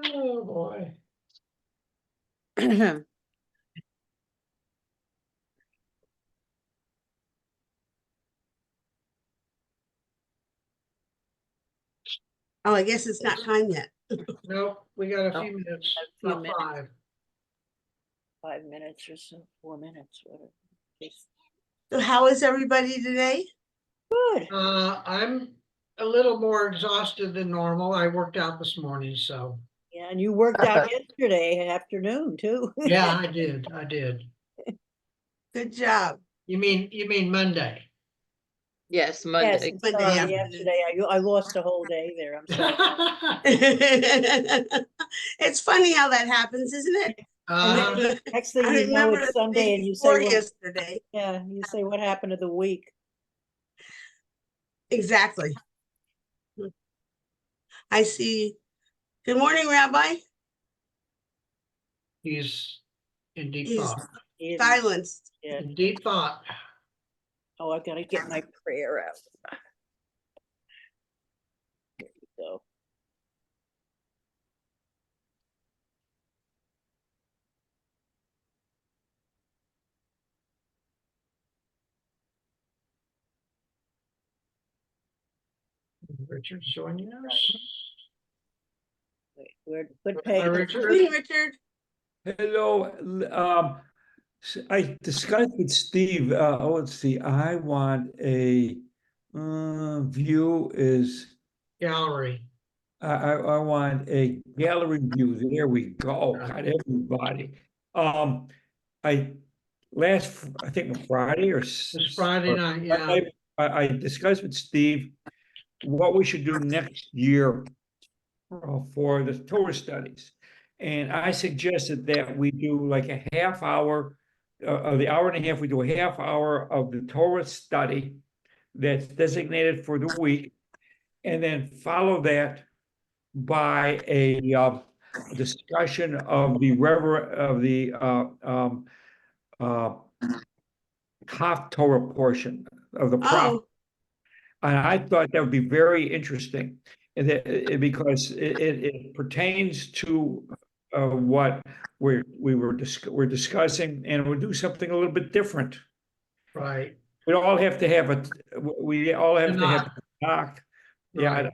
Oh, boy. Oh, I guess it's not time yet. Nope, we got a No, few minutes, a few about minutes. 5. 5 minutes or so, 4 minutes, whatever. So how is everybody today? Good. I'm a little more exhausted than normal. I worked out this morning, so. Yeah, and you worked out yesterday afternoon too. Yeah, I did. Good job. You mean Monday? Yes, Yes, Monday. Monday sorry, afternoon. yesterday, I lost a whole day there, I'm sorry. It's funny how that happens, isn't it? Uh, Next thing I you know, remember it's the Sunday day and you say, before well, yesterday. yeah, you say, what happened to the week? Exactly. I see. Good morning, Rabbi. he's in deep He's thought. Is- silenced. yeah. In deep thought. Oh, I gotta get my prayer out. There you go. Richard's joining us. Wait, good Hi, page. Richard. Morning, Richard. Hello, I discussed with Steve, let's see, I want a, view is, Gallery. I want a gallery view, there we go, got everybody. I think Friday or. This Friday night, yeah. I discussed with Steve what we should do next year for the Torah studies. And I suggested that we do like a half hour, the hour and a half, we do a half hour of the Torah study that's designated for the week, and then follow that by a discussion of the half Torah portion of the prophet. Oh, And I thought that would be very interesting, and because it pertains to what we're discussing, and we'll do something a little bit different. Right. We all have to have a knock. Yeah, Right.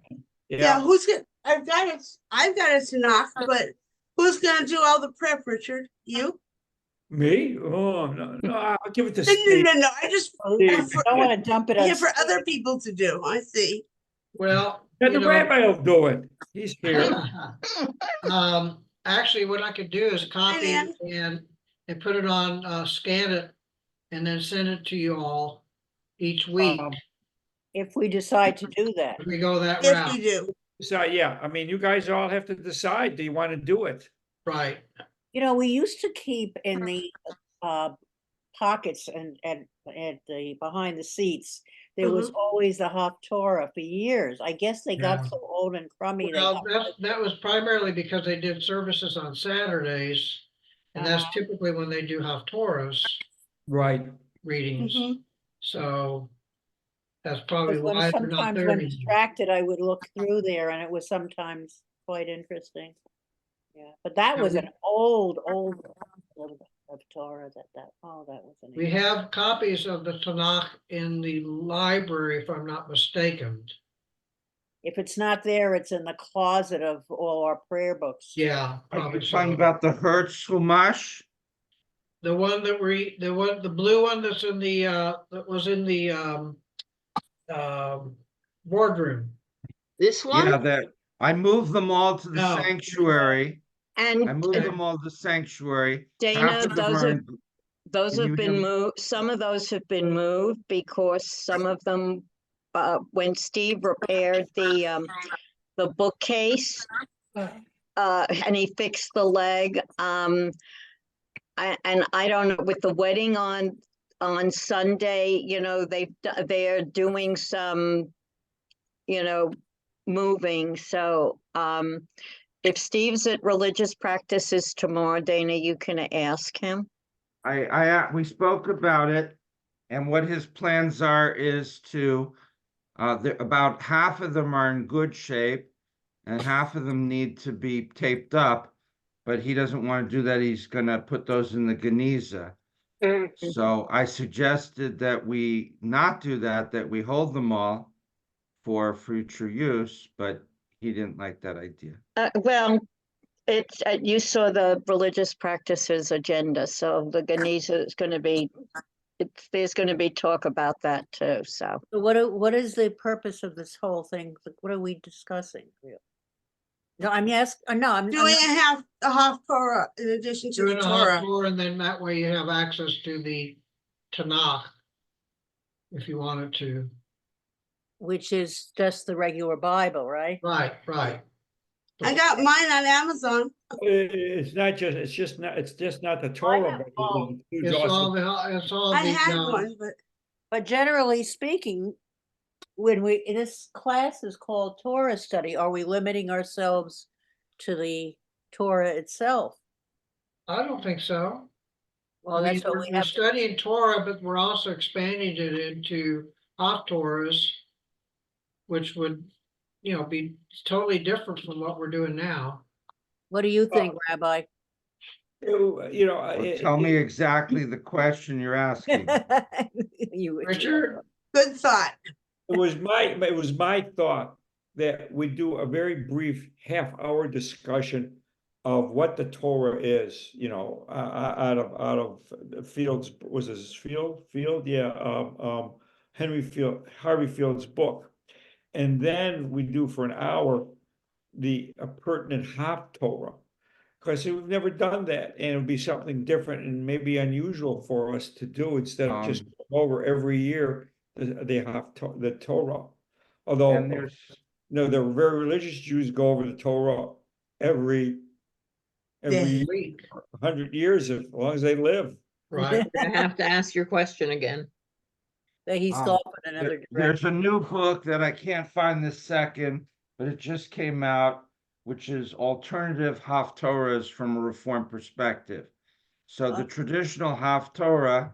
yeah. Who's gonna? I've got it to knock, but who's gonna do all the prep, Richard? You? Me? Oh, no, I'll give it to No, no, Steve. no, no. I just Steve. for, I don't want to dump it on. for other people to do. I see. Well, And you the know, rabbi will do it. He's here. actually, what I could do is copy Nan. and put it on, scan it, and then send it to you all each week. If we decide to do that. We go that If route. we do. So, yeah, I mean, you guys all have to decide, do you want to do it? Right. You know, we used to keep in the pockets and at the behind the seats. There was always the Haftorah for years. I guess they got Yeah. so old and crummy. Well, that was primarily because they did services on Saturdays, and that's typically when they do Haftorahs Right. readings. Mhm. So that's probably Because why they're not sometimes there when anymore. distracted, I would look through there and it was sometimes quite interesting. Yeah, but that Yeah, was we- an old of Torah that was an. We have copies of the Tanakh in the library, if I'm not mistaken. If it's not there, it's in the closet of all our prayer books. Yeah, Are probably you talking so. about the Hertz Chumash? The one that the blue one that's in the, that was in the, boardroom. This Yeah, one? that, I moved them all to the No. sanctuary. I And moved them all to the sanctuary. Dana, Half of them those are have, in- those Can have you hear been me? moved, some of those have been moved because some of them, when Steve repaired the bookcase, and he fixed the leg, and I don't know, with the wedding on Sunday, you know, they're doing some, you know, moving, so, if Steve's at religious practices tomorrow, Dana, you can ask him. we spoke about it, and what his plans are is to About half of them are in good shape and half of them need to be taped up, but he doesn't want to do that. He's gonna put those in the Geniza. So I suggested that we not do that, that we hold them all for future use, but he didn't like that idea. Well, it's, you saw the religious practices agenda, so the Geniza is gonna be, there's gonna be talk about that too, so. So what is the purpose of this whole thing? Like, what are we discussing? Really? No, I'm no, I'm Doing not- a half Torah in addition to the Doing a hot Torah. tour, and then that way you have access to the Tanakh. If you wanted to. which is just the regular Bible, right? Right, right. I got mine on Amazon. It's not just, it's just not the Torah, but all. it includes It's all also. it's all I the, had one, but But generally speaking, when this class is called Torah study, are we limiting ourselves to the Torah itself? I don't think so. Well, I mean, that's what we're we have. to- studying Torah, but we're also expanding it into Torahs, which would, be totally different from what we're doing now. What do you think, Rabbi? You know, Well, tell me exactly the question you're asking. You would- Richard? good thought. it was my thought that we do a very brief half-hour discussion of what the Torah is, out of Field's, was this Field? Yeah, Harvey Field's book. And then we do for an hour the pertinent Haftorah. Because we've never done that, and it would be something different and maybe unusual for us to do instead of just over every year the Torah. Although, And there's, no, the very religious Jews go over the Torah every Week, 100 years, as long as they live. right? I have to ask your question again. That he's Um, going in another direction. there's a new book that I can't find this second, but it just came out, which is Alternative Haftorahs from a Reform Perspective. So the traditional Haftorah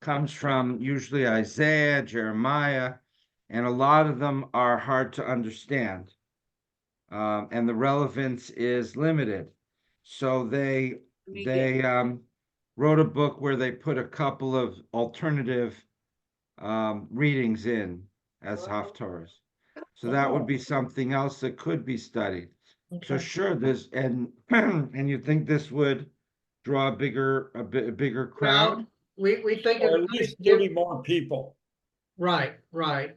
comes from usually Isaiah, Jeremiah, and a lot of them are hard to understand. And the relevance is limited. So they wrote a book where they put a couple of alternative readings in as Haftorahs. So that would be something else that could be studied. So sure, there's and you think this would draw a bigger crowd? Well, we think Or it at least might 30 more people. right. Why?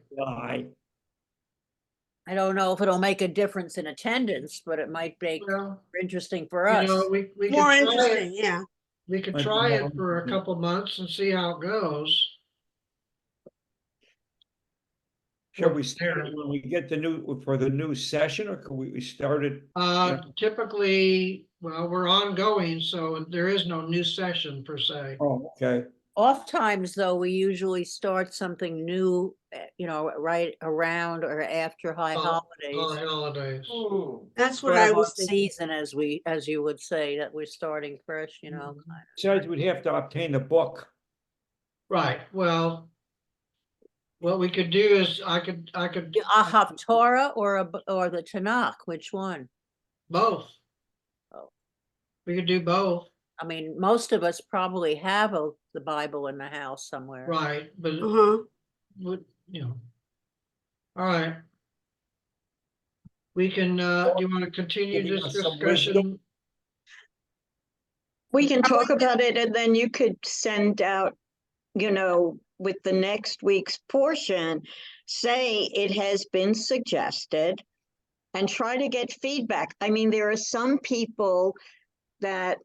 I don't know if it'll make a difference in attendance, but it might make it Well, interesting for us. we could More try interesting, it. yeah. We could Might be try more it for a interesting. couple months and see how it goes. Shall we start it when we get the new session, or can we start it? Typically, well, we're ongoing, so there is no new session per se. Oh, okay. Oft times, though, we usually start something new, right around or after high Oh, holidays. Holidays. That's what Sort I of was on thinking. season, as you would say, that we're starting fresh, Besides, we'd have to obtain the book. Right, well, what we could do is I could A Haftorah or the Tanakh, which one? both. Oh. We could do both, I mean, most of us probably have the Bible in the house somewhere. right, but Uh-huh. would, All right. We can, do you want to continue Giving this us some discussion? wisdom. We can talk about it and then you could send out, with the next week's portion, say it has been suggested and try to get feedback. I mean, there are some people that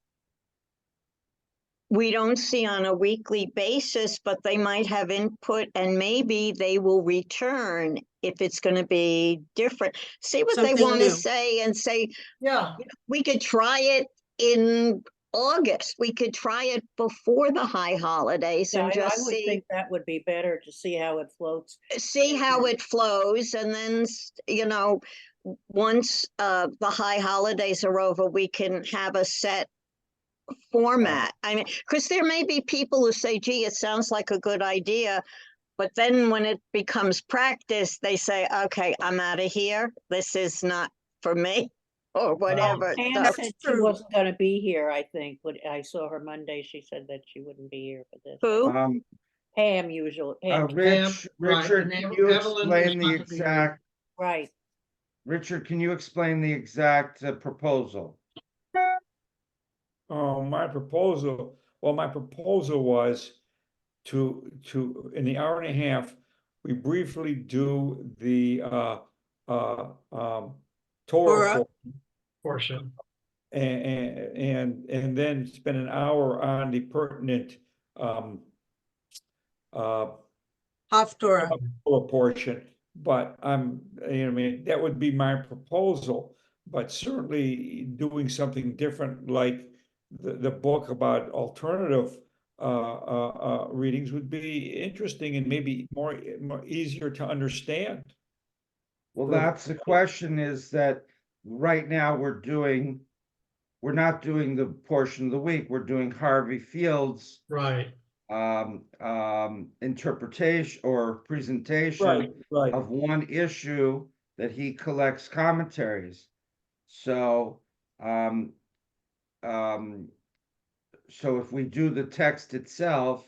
we don't see on a weekly basis, but they might have input and maybe they will return if it's going to be different. See what they Something want to new. say and say, Yeah, we could try it in August. We could try it before the high holidays Yeah, and I just would think that would be better to see how it floats. see how it flows. And then, once the high holidays are over, we can have a set format. I mean, because there may be people who say, gee, it sounds like a good idea, But then when it becomes practice, they say, okay, I'm out of here. This is not for me or whatever. Pam So, said she true. wasn't gonna be here, I think, but I saw her Monday. She said that she wouldn't be here for this. who? Pam usually, Pam, Rich, right, Richard, and can you Evelyn is explain the not gonna be here. exact, right. Richard, can you explain the exact proposal? Oh, my proposal was in the hour and a half, we briefly do the Torah Torah. Portion. and then spend an hour on the pertinent Haftorah. portion. But I mean, that would be my proposal, but certainly doing something different like the book about alternative readings would be interesting and maybe more easier to understand. Well, that's the question, is that right now we're not doing the portion of the week, we're doing Harvey Field's Right, interpretation or presentation Right. of one issue that he collects commentaries. So, so if we do the text itself,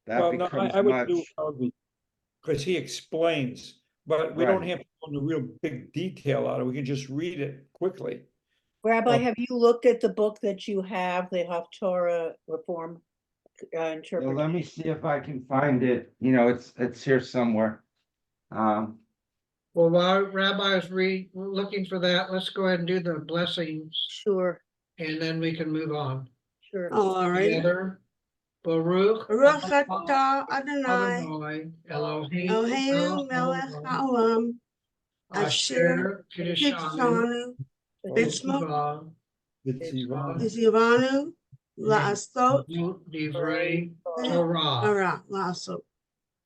that Well, no, becomes I would do much, Harvey, because he explains, but we don't right. have to go into real big detail out of it. We can just read it quickly. Rabbi, Well- have you looked at the book that you have, the Haftorah Reform Well, interpretation? let me see if I can find it, it's here somewhere. well, while Rabbi is looking for that, let's go ahead and do the blessings, Sure, and then we can move on. sure. Oh, all right. Together, Baruch. Baruch atah atah Adonai, Adonai Eloheinu Eloheinu melech haolam, asher Kiddushanu kitshanu, B'tzivah B'tzivah. v'zivanu, la'asot, Divrei Torah. Torah, la'asot.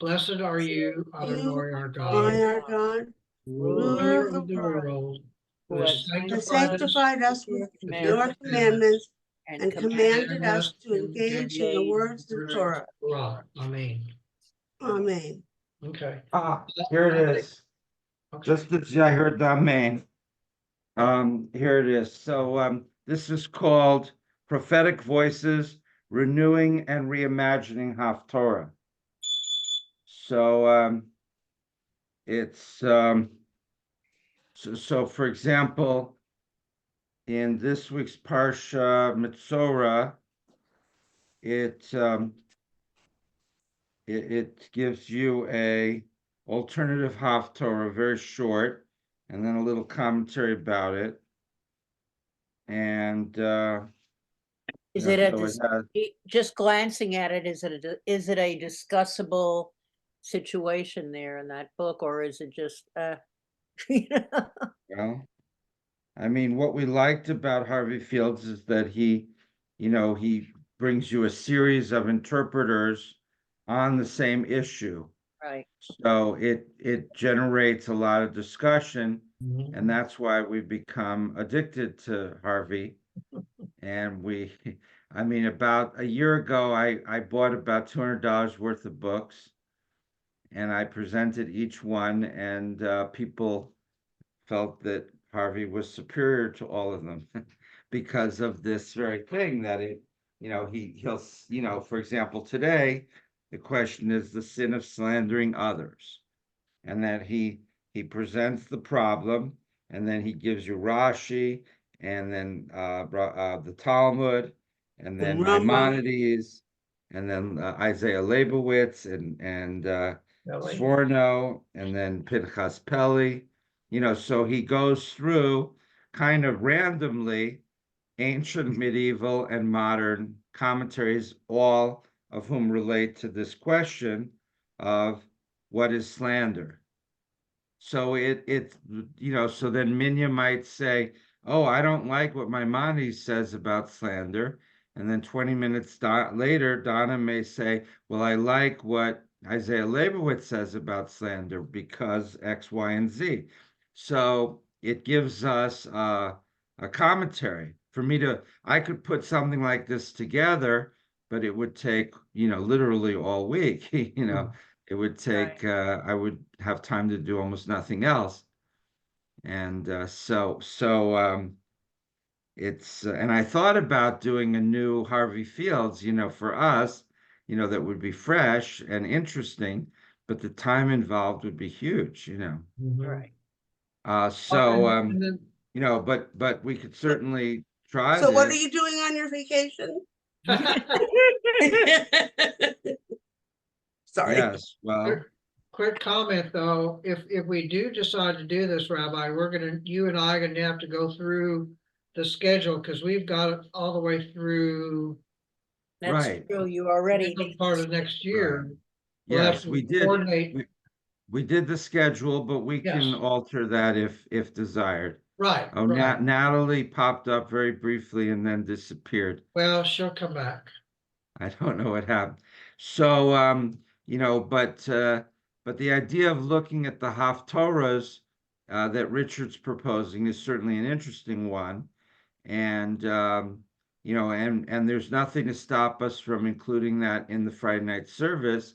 Blessed are you, Adonai our I, God, our God, ruler of the world, who has has sanctified us sanctified us with with your commandments and commanded us to engage in the words of Torah. Amen. Amen. Okay. Here it is. Okay. Just as I heard the amen. Here it is. So, this is called Prophetic Voices, Renewing and Reimagining Haftorah. So, it's, so for example, in this week's Parsha Mitzorah, it gives you a alternative Haftorah, very short, and then a little commentary about it. And Is you it know, a, so it has- just glancing at it, is it a discussable situation there in that book, or is it just, well, I mean, what we liked about Harvey Fields is that he brings you a series of interpreters on the same issue. right? So it generates a lot of discussion, Mhm. and that's why we've become addicted to Harvey. And I mean, about a year ago, I bought about $200 worth of books, and I presented each one, and people felt that Harvey was superior to all of them because of this very thing that he'll, for example, today, the question is the sin of slandering others, and that he presents the problem, and then he gives you Rashi, and then the Talmud, and then The Rambam. Maimonides, and then Isaiah Leibowitz, and Sforno, and then Pinchas Peli. So he goes through kind of randomly ancient, medieval, and modern commentaries, all of whom relate to this question of what is slander. So so then Minya might say, oh, I don't like what Maimonides says about slander. And then 20 minutes later, Donna may say, well, I like what Isaiah Leibowitz says about slander because X, Y, and Z. So it gives us a commentary. I could put something like this together, but it would take, literally all week, It would take, I would have time to do almost nothing else. And it's, and I thought about doing a new Harvey Fields, for us, that would be fresh and interesting, but the time involved would be huge. Right. So, And then, but we could certainly try So what are this. you doing on your vacation? Sorry. Yes, well, quick comment though, if we do decide to do this, Rabbi, you and I are gonna have to go through the schedule, because we've got it all the way through That's Right. true, you the already. middle part of next year. Right. We'll have yes, to we did. coordinate. We did the schedule, but we can Yes. alter that if desired. Right, Oh, right. Natalie popped up very briefly and then disappeared. Well, she'll come back. I don't know what happened. So, but the idea of looking at the Haftorahs that Richard's proposing is certainly an interesting one. And, and there's nothing to stop us from including that in the Friday night service.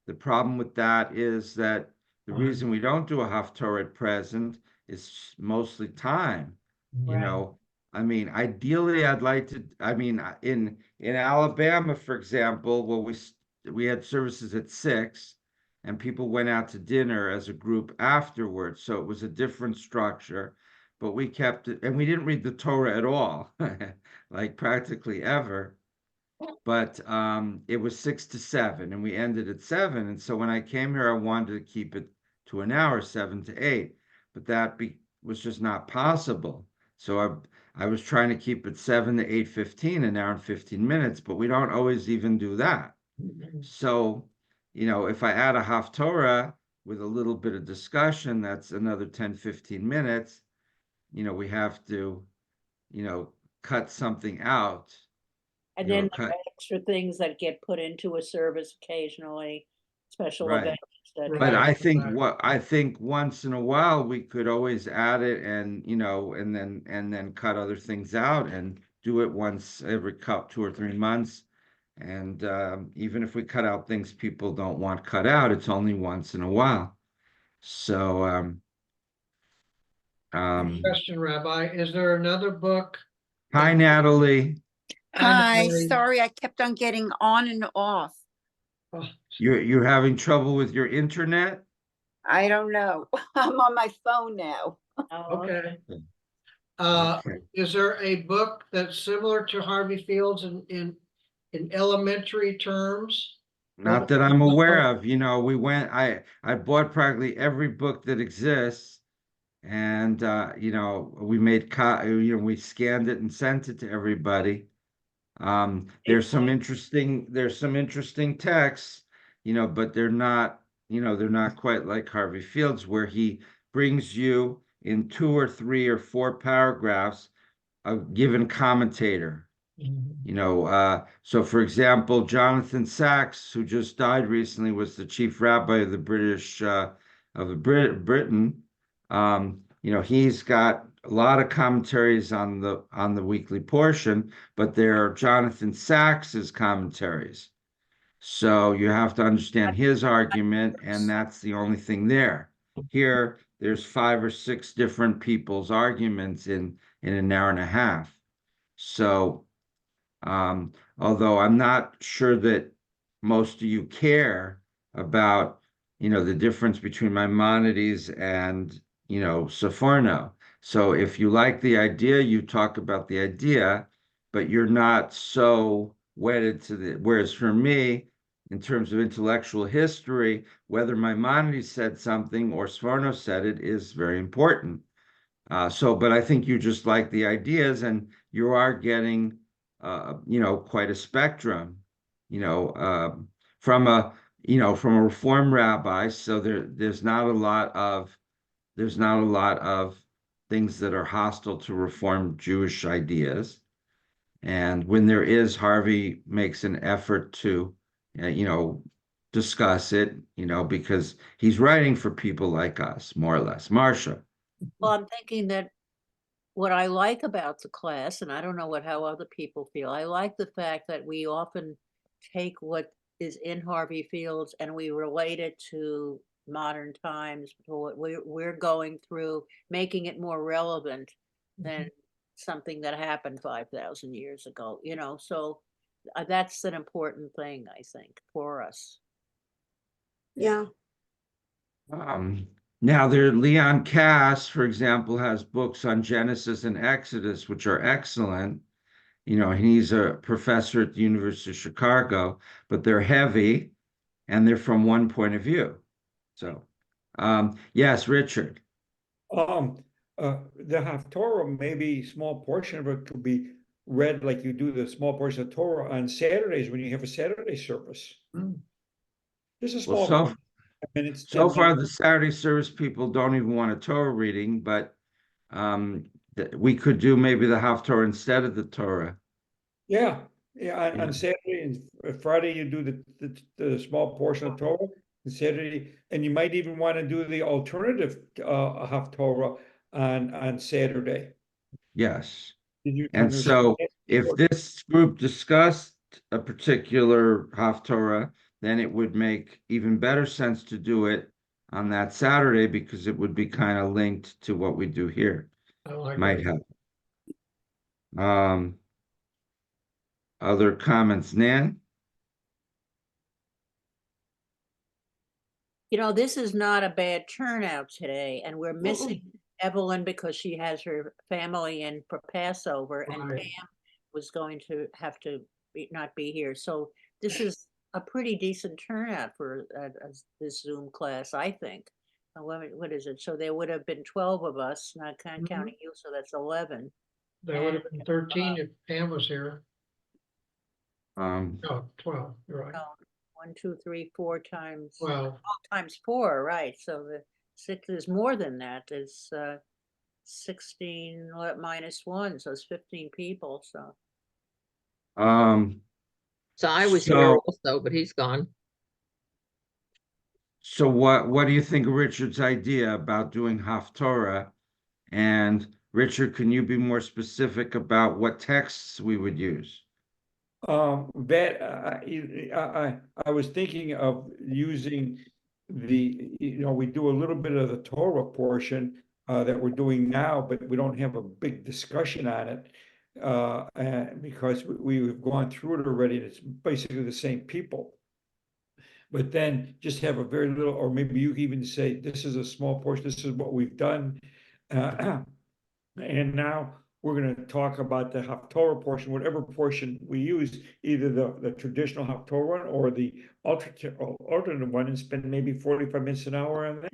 The problem with that is that the reason we don't do a Haftorah at present is mostly time. You Right. know, I mean, ideally, I'd like to. I mean, in Alabama, for example, well, we had services at 6, and people went out to dinner as a group afterwards, so it was a different structure. But we kept it, and we didn't read the Torah at all, like practically ever. But it was 6 to 7, and we ended at 7. And so when I came here, I wanted to keep it to an hour, 7 to 8, but was just not possible. So I was trying to keep it 7 to 8:15, an hour and 15 minutes, but we don't always even do that. So, if I add a Haftorah with a little bit of discussion, that's another 10, 15 minutes. We have to, cut something out. And You know, then cut- extra things that get put into a service occasionally, special Right. events. that- Right. But Right. I think once in a while we could always add it and, and then cut other things out and do it once every 2 or 3 months. And even if we cut out things people don't want cut out, it's only once in a while. So, Question, Rabbi, is there another book? hi, Natalie. Hi, Natalie. sorry, I kept on getting on and off. Oh, You're having trouble with your internet? I don't know. I'm on my phone now. Oh, okay. Okay. Is there a book that's similar to Harvey Fields in elementary terms? Not that I'm aware of. I bought practically every book that exists. And we we scanned it and sent it to everybody. There's some interesting texts, but they're not quite like Harvey Fields, where he brings you in 2 or 3 or 4 paragraphs a given commentator. So for example, Jonathan Sacks, who just died recently, was the chief rabbi of the Britain. He's got a lot of commentaries on the weekly portion, but they're Jonathan Sacks's commentaries. So you have to understand his argument, and that's the only thing there. Here, there's 5 or 6 different people's arguments in an hour and a half. So, although I'm not sure that most of you care about, the difference between Maimonides and, Sephorno. So if you like the idea, you talk about the idea, but you're not so wedded to whereas for me, in terms of intellectual history, whether Maimonides said something or Sephorno said it is very important. But I think you just like the ideas, and you are getting, quite a spectrum, from a Reform rabbi. So there's not a lot of things that are hostile to Reform Jewish ideas. And when there is, Harvey makes an effort to, discuss it, because he's writing for people like us, more or less. Marcia. Well, I'm thinking that what I like about the class, and I don't know how other people feel, I like the fact that we often take what is in Harvey Fields and we relate it to modern times, what we're going through, making it more relevant than something that happened 5,000 years ago, you know, so that's an important thing, I think, for us. Yeah. Now there, Leon Cass, for example, has books on Genesis and Exodus, which are excellent. You know, he's a professor at the University of Chicago, but they're heavy and they're from one point of view. So, yes, Richard. The Haftorah, maybe small portion of it could be read like you do the small portion of Torah on Saturdays when you have a Saturday service. Just a Well, small minutes. so 10 far minutes. the Saturday service people don't even want a Torah reading, but we could do maybe the Haftorah instead of the Torah. Yeah, yeah, Yeah. on Saturday and Friday you do the small portion of Torah, and Saturday, and you might even want to do the alternative Haftorah on Saturday. Yes. Did you And so understand? if this group discussed a particular Haftorah, then it would make even better sense to do it on that Saturday because it would be kind of linked to what we do here. I like Might it. help. Other comments, Nan? You know, this is not a bad turnout today, and we're missing Evelyn because she has her family in for Passover, and Right. Pam was going to have to not be here. So this is a pretty decent turnout for this Zoom class, I think. What is it? So there would have been 12 of us, not counting you, so that's 11. That would have been 13 if Pam was here. Um, No, 12, you're right. No, 1, 2, 3, 4 times. Well, Times 4, right? So the 6 is more than that. It's 16 minus 1, so it's 15 people. So So I was here so also, but he's gone. so what do you think of Richard's idea about doing Haftorah? And Richard, can you be more specific about what texts we would use? That I was thinking of using we do a little bit of the Torah portion that we're doing now, but we don't have a big discussion on it and because we've gone through it already. And it's basically the same people. But then just have a very little, or maybe you even say, this is a small portion, this is what we've done. And now we're going to talk about the Haftorah portion, whatever portion we use, either the traditional Haftorah or the alternate one, and spend maybe 45 minutes an hour on that.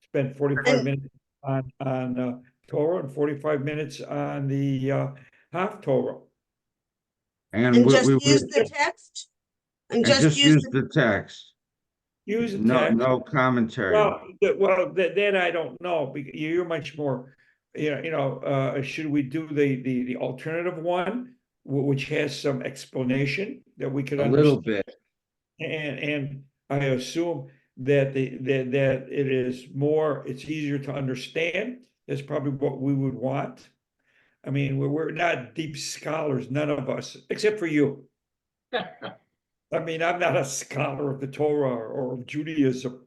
Spend 45 minutes on Torah and 45 minutes on the Haftorah. And just we use the text? And and just just use use the, the text. Use the No, text. no commentary. Well, that I don't know, because you're much more, should we do the alternative one, which has some explanation that we could A little understand? bit. And I assume that it is more, it's easier to understand. That's probably what we would want. I mean, we're not deep scholars, none of us, except for you. I mean, I'm not a scholar of the Torah or of Judaism.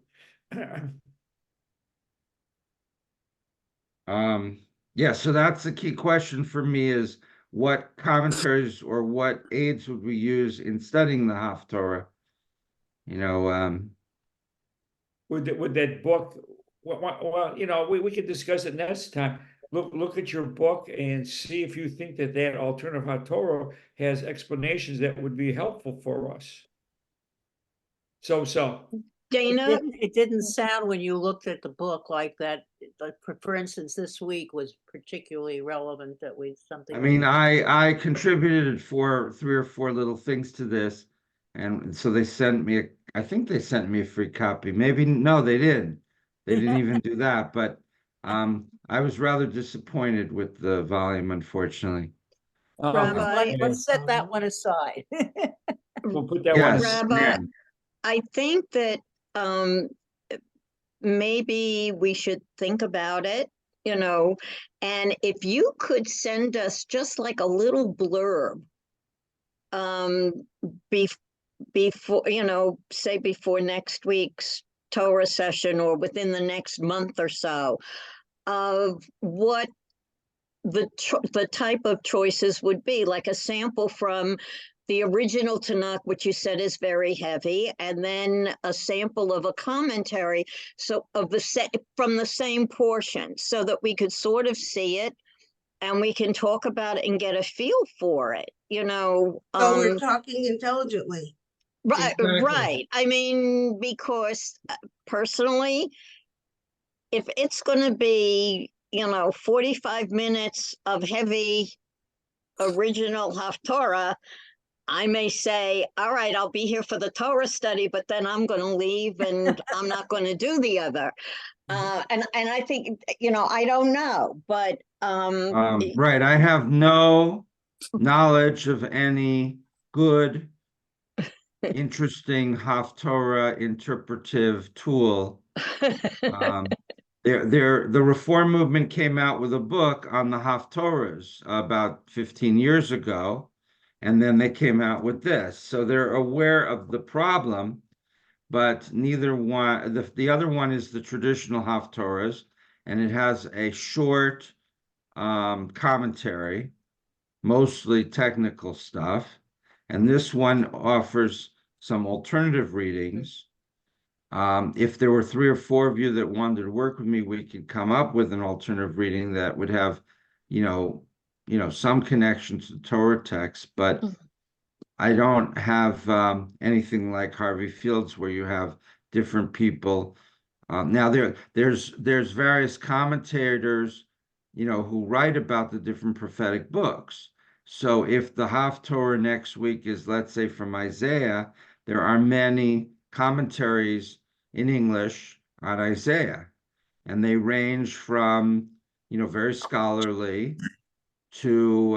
Yeah, so that's the key question for me is what commentaries or what aids would we use in studying the Haftorah? With that book, well, we could discuss it next time. Look at your book and see if you think that alternative Torah has explanations that would be helpful for us. So. Dana, it didn't sound when you looked at the book like that. Like for instance, this week was particularly relevant that something. I mean, I contributed 3 or 4 little things to this, and so they sent me I think they sent me a free copy. Maybe no, they didn't. They didn't even do that, but I was rather disappointed with the volume, unfortunately. Rabbi, Let's set that one aside. We'll put that one. Yes, Rabbi, Nan. I think that maybe we should think about it, and if you could send us just like a little blurb before, say before next week's Torah session or within the next month or so, of what the type of choices would be, like a sample from the original Tanakh, which you said is very heavy, and then a sample of a commentary, so of from the same portion, so that we could sort of see it and we can talk about it and get a feel for it, So we're talking intelligently. Right, Exactly. right. I mean, because personally, if it's going to be, 45 minutes of heavy original Haftorah, I may say, all right, I'll be here for the Torah study, but then I'm going to leave and I'm not going to do the other. And I think, I don't know, but Right, I have no knowledge of any good, interesting Haftorah interpretive tool. The Reform movement came out with a book on the Haftorahs about 15 years ago, and then they came out with this. So they're aware of the problem, but neither one, the other one is the traditional Haftorahs, and it has a short commentary, mostly technical stuff. And this one offers some alternative readings. If there were 3 or 4 of you that wanted to work with me, we could come up with an alternative reading that would have, some connection to the Torah text, but I don't have anything like Harvey Fields where you have different people. Now there's various commentators, who write about the different prophetic books. So if the Haftorah next week is, let's say, from Isaiah, there are many commentaries in English on Isaiah, and they range from, very scholarly to,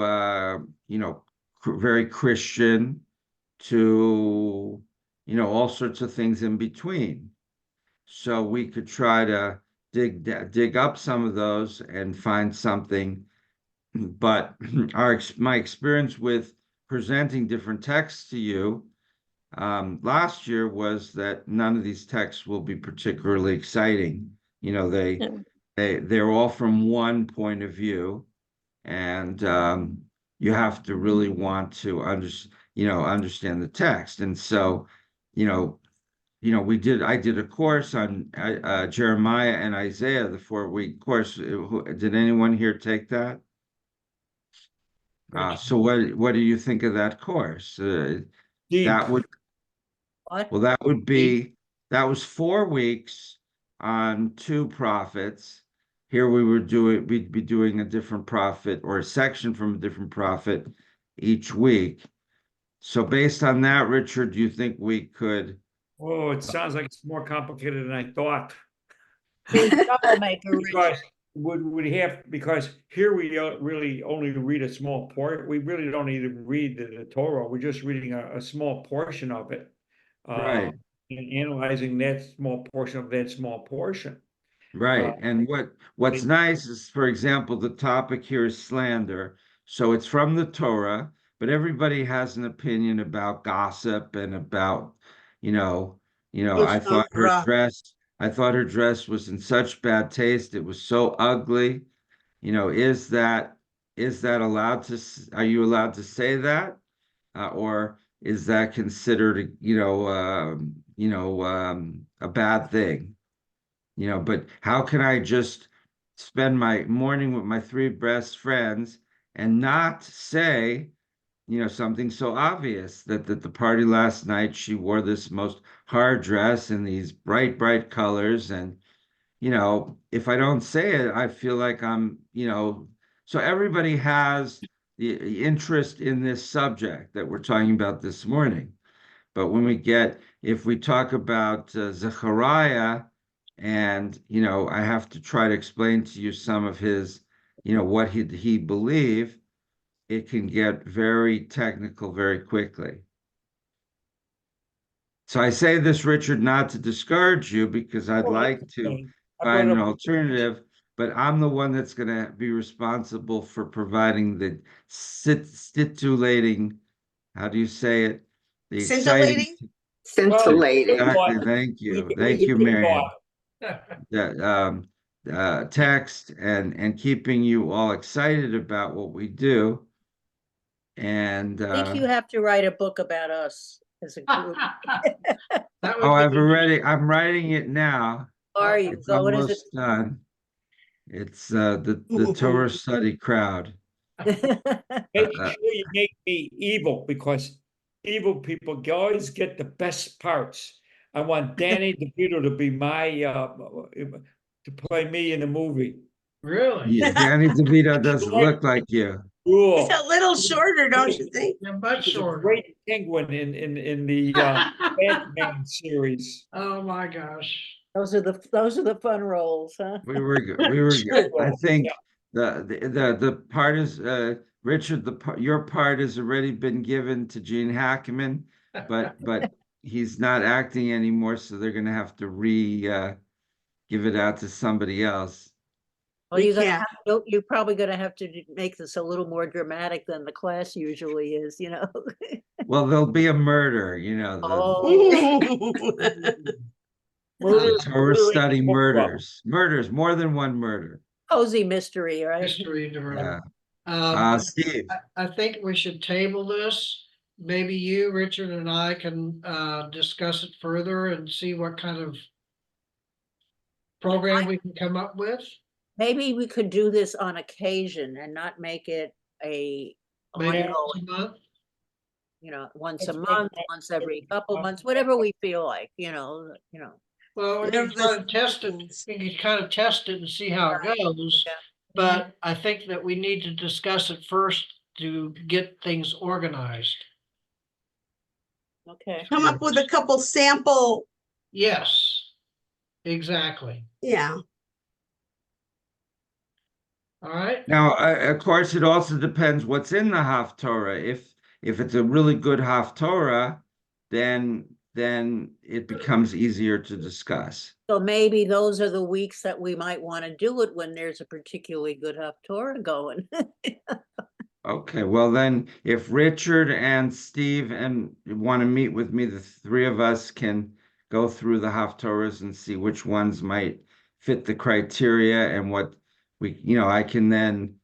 very Christian to, all sorts of things in between. So we could try to dig up some of those and find something. But my experience with presenting different texts to you last year was that none of these texts will be particularly exciting. They're all from one point of view, and you have to really want to understand the text. And so, I did a course on Jeremiah and Isaiah, the 4-week course. Did anyone here take that? So what do you think of that course? Steve, That would What? Well, that was 4 weeks on 2 prophets. Here we'd be doing a different prophet or a section from a different prophet each week. So based on that, Richard, do you think we could? oh, it sounds like it's more complicated than I thought. You're a troublemaker, Richard. Because here we don't really only read a small part. We really don't even read the Torah. We're just reading a small portion of it. Right. And analyzing that small portion of that small portion. Right. And what's nice is, for example, the topic here is slander. So it's from the Torah, but everybody has an opinion about gossip and about, I thought her dress was in such bad taste. It was so ugly. Is that allowed are you allowed to say that? Or is that considered, a bad thing? But how can I just spend my morning with my 3 best friends and not say, something so obvious that the party last night, she wore this most hard dress in these bright, bright colors. And, if I don't say it, I feel like so everybody has the interest in this subject that we're talking about this morning. But if we talk about Zechariah, and I have to try to explain to you some of his, what he believed, it can get very technical very quickly. So I say this, Richard, not to discourage you, because I'd like to find an alternative, but I'm the one that's going to be responsible for providing the stipulating, how do you say it? the Scintillating? exciting. Scintillating. Exactly, thank you, Marion. Text and keeping you all excited about what we do. And I think you have to write a book about us as a group. That oh, would be, I'm writing it now. Are you? It's What is it? almost done. It's the Torah study crowd. Make uh, sure you make me evil, because evil people always get the best parts. I want Danny DeVito to be my to play me in the movie. really, Yeah, Danny DeVito doesn't look like you. He's Cool. a little shorter, don't you think? you're much He's a shorter. great penguin in the Batman series. Oh, my gosh. Those are the fun roles, huh? We were good. We were good. I think Yeah. the part is Richard. Your part has already been given to Gene Hackman, but he's not acting anymore, so they're going to have to give it out to somebody else. Well, Yeah. you're probably gonna have to make this a little more dramatic than the class usually is, you know? Well, there'll be a murder, Oh. the Torah Murder in study the book club. murders, more than one murder. Cozy mystery, right? History. Yeah. Steve. I think we should table this. Maybe you, Richard, and I can discuss it further and see what kind of program we can come up with. Maybe we could do this on occasion and not make it a Maybe ongoing, once a month. you know, once a Let's make month, that once every every couple month. months, whatever we feel like, you know. Well, we Whatever can kind the- of test it, we can kind of test it and see how it goes. Yeah. But I think that we need to discuss it first to get things organized. Okay. Come up with a couple sample, Yes, exactly. yeah. All right. Now, of course, it also depends what's in the Haftorah. If it's a really good Haftorah, then it becomes easier to discuss. So maybe those are the weeks that we might want to do it when there's a particularly good Torah going. Okay, well then, if Richard and Steve want to meet with me, the three of us can go through the Haftorahs and see which ones might fit the criteria and what I can then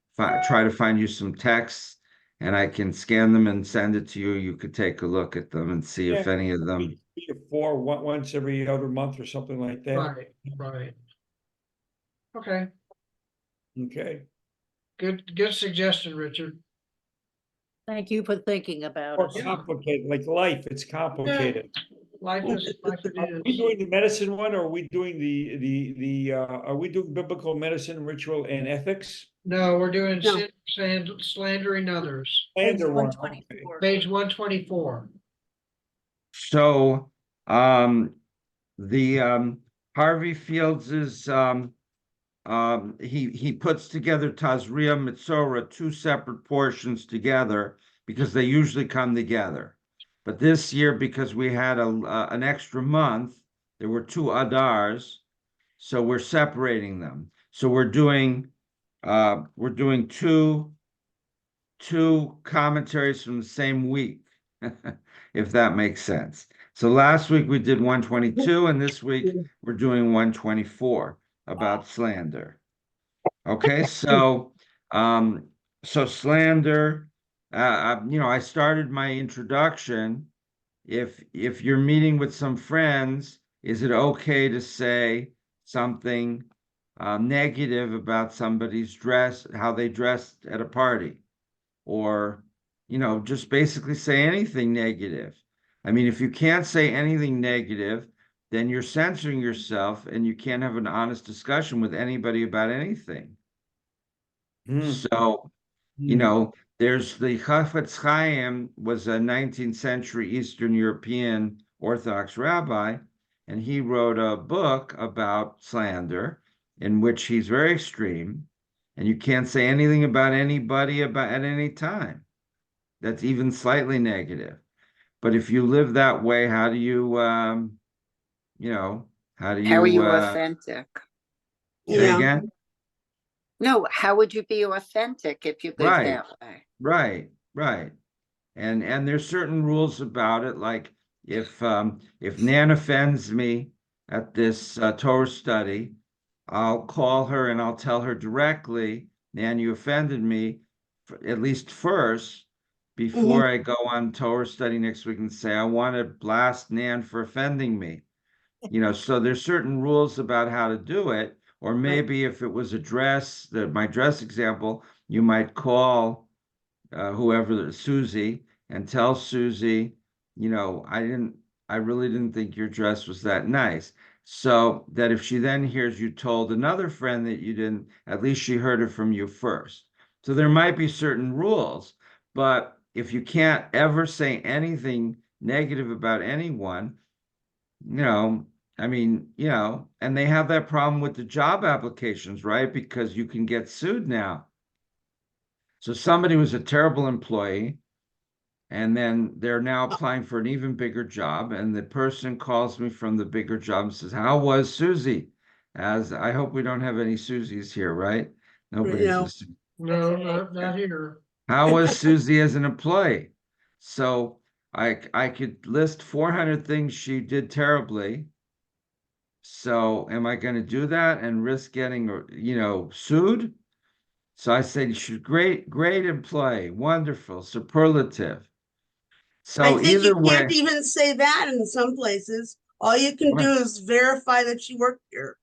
try to find you some texts and I can scan them and send it to you. You could take a look at them and see if Yeah. any of them. 3 or 4, once every other month or something like that. Right. Okay, Okay. good suggestion, Richard. Thank you for thinking about More us. complicated, like life, it's complicated. Life is, Are we doing the medicine one, or are we doing are we doing biblical medicine, ritual, and ethics? no, we're doing No. slandering others, And the one, okay. 124. page 124. So, the Harvey Fields is he puts together Tazria Mitzora, 2 separate portions together because they usually come together. But this year, because we had an extra month, there were 2 Adars, so we're separating them. So we're doing two commentaries from the same week, if that makes sense. So last week we did 122, and this week we're doing 124 about slander. Okay, so slander. I started my introduction. If you're meeting with some friends, is it okay to say something negative about somebody's dress, how they dressed at a party? Or, just basically say anything negative. I mean, if you can't say anything negative, then you're censoring yourself and you can't have an honest discussion with anybody about anything. So, there's the Chafetz Chaim was a 19th century Eastern European Orthodox rabbi, and he wrote a book about slander in which he's very extreme, and you can't say anything about anybody at any time. That's even slightly negative. But if you live that way, how do you, how do How are you you authentic? say Yeah. again? No, how would you be authentic if you live Right. that way? Right. And there's certain rules about it, like if Nan offends me at this Torah study, I'll call her and I'll tell her directly, Nan, you offended me, at least first, before I go on Torah study next week and say, I want to blast Nan for offending me. So there's certain rules about how to do it. Or maybe if it was a dress, my dress example, you might call whoever, Susie, and tell Susie, I really didn't think your dress was that nice. So that if she then hears you told another friend that you didn't, at least she heard it from you first. So there might be certain rules, but if you can't ever say anything negative about anyone, and they have that problem with the job applications, right? Because you can get sued now. So somebody was a terrible employee, and then they're now applying for an even bigger job, and the person calls me from the bigger job and says, how was Susie? As I hope we don't have any Susies here, right? Nobody's No. listening. No, not here. How was Susie as an employee? So I could list 400 things she did terribly. So am I going to do that and risk getting, sued? So I said, she's great employee, wonderful, superlative. I So think either you way, can't even say that in some places. All you can do is verify that you work here.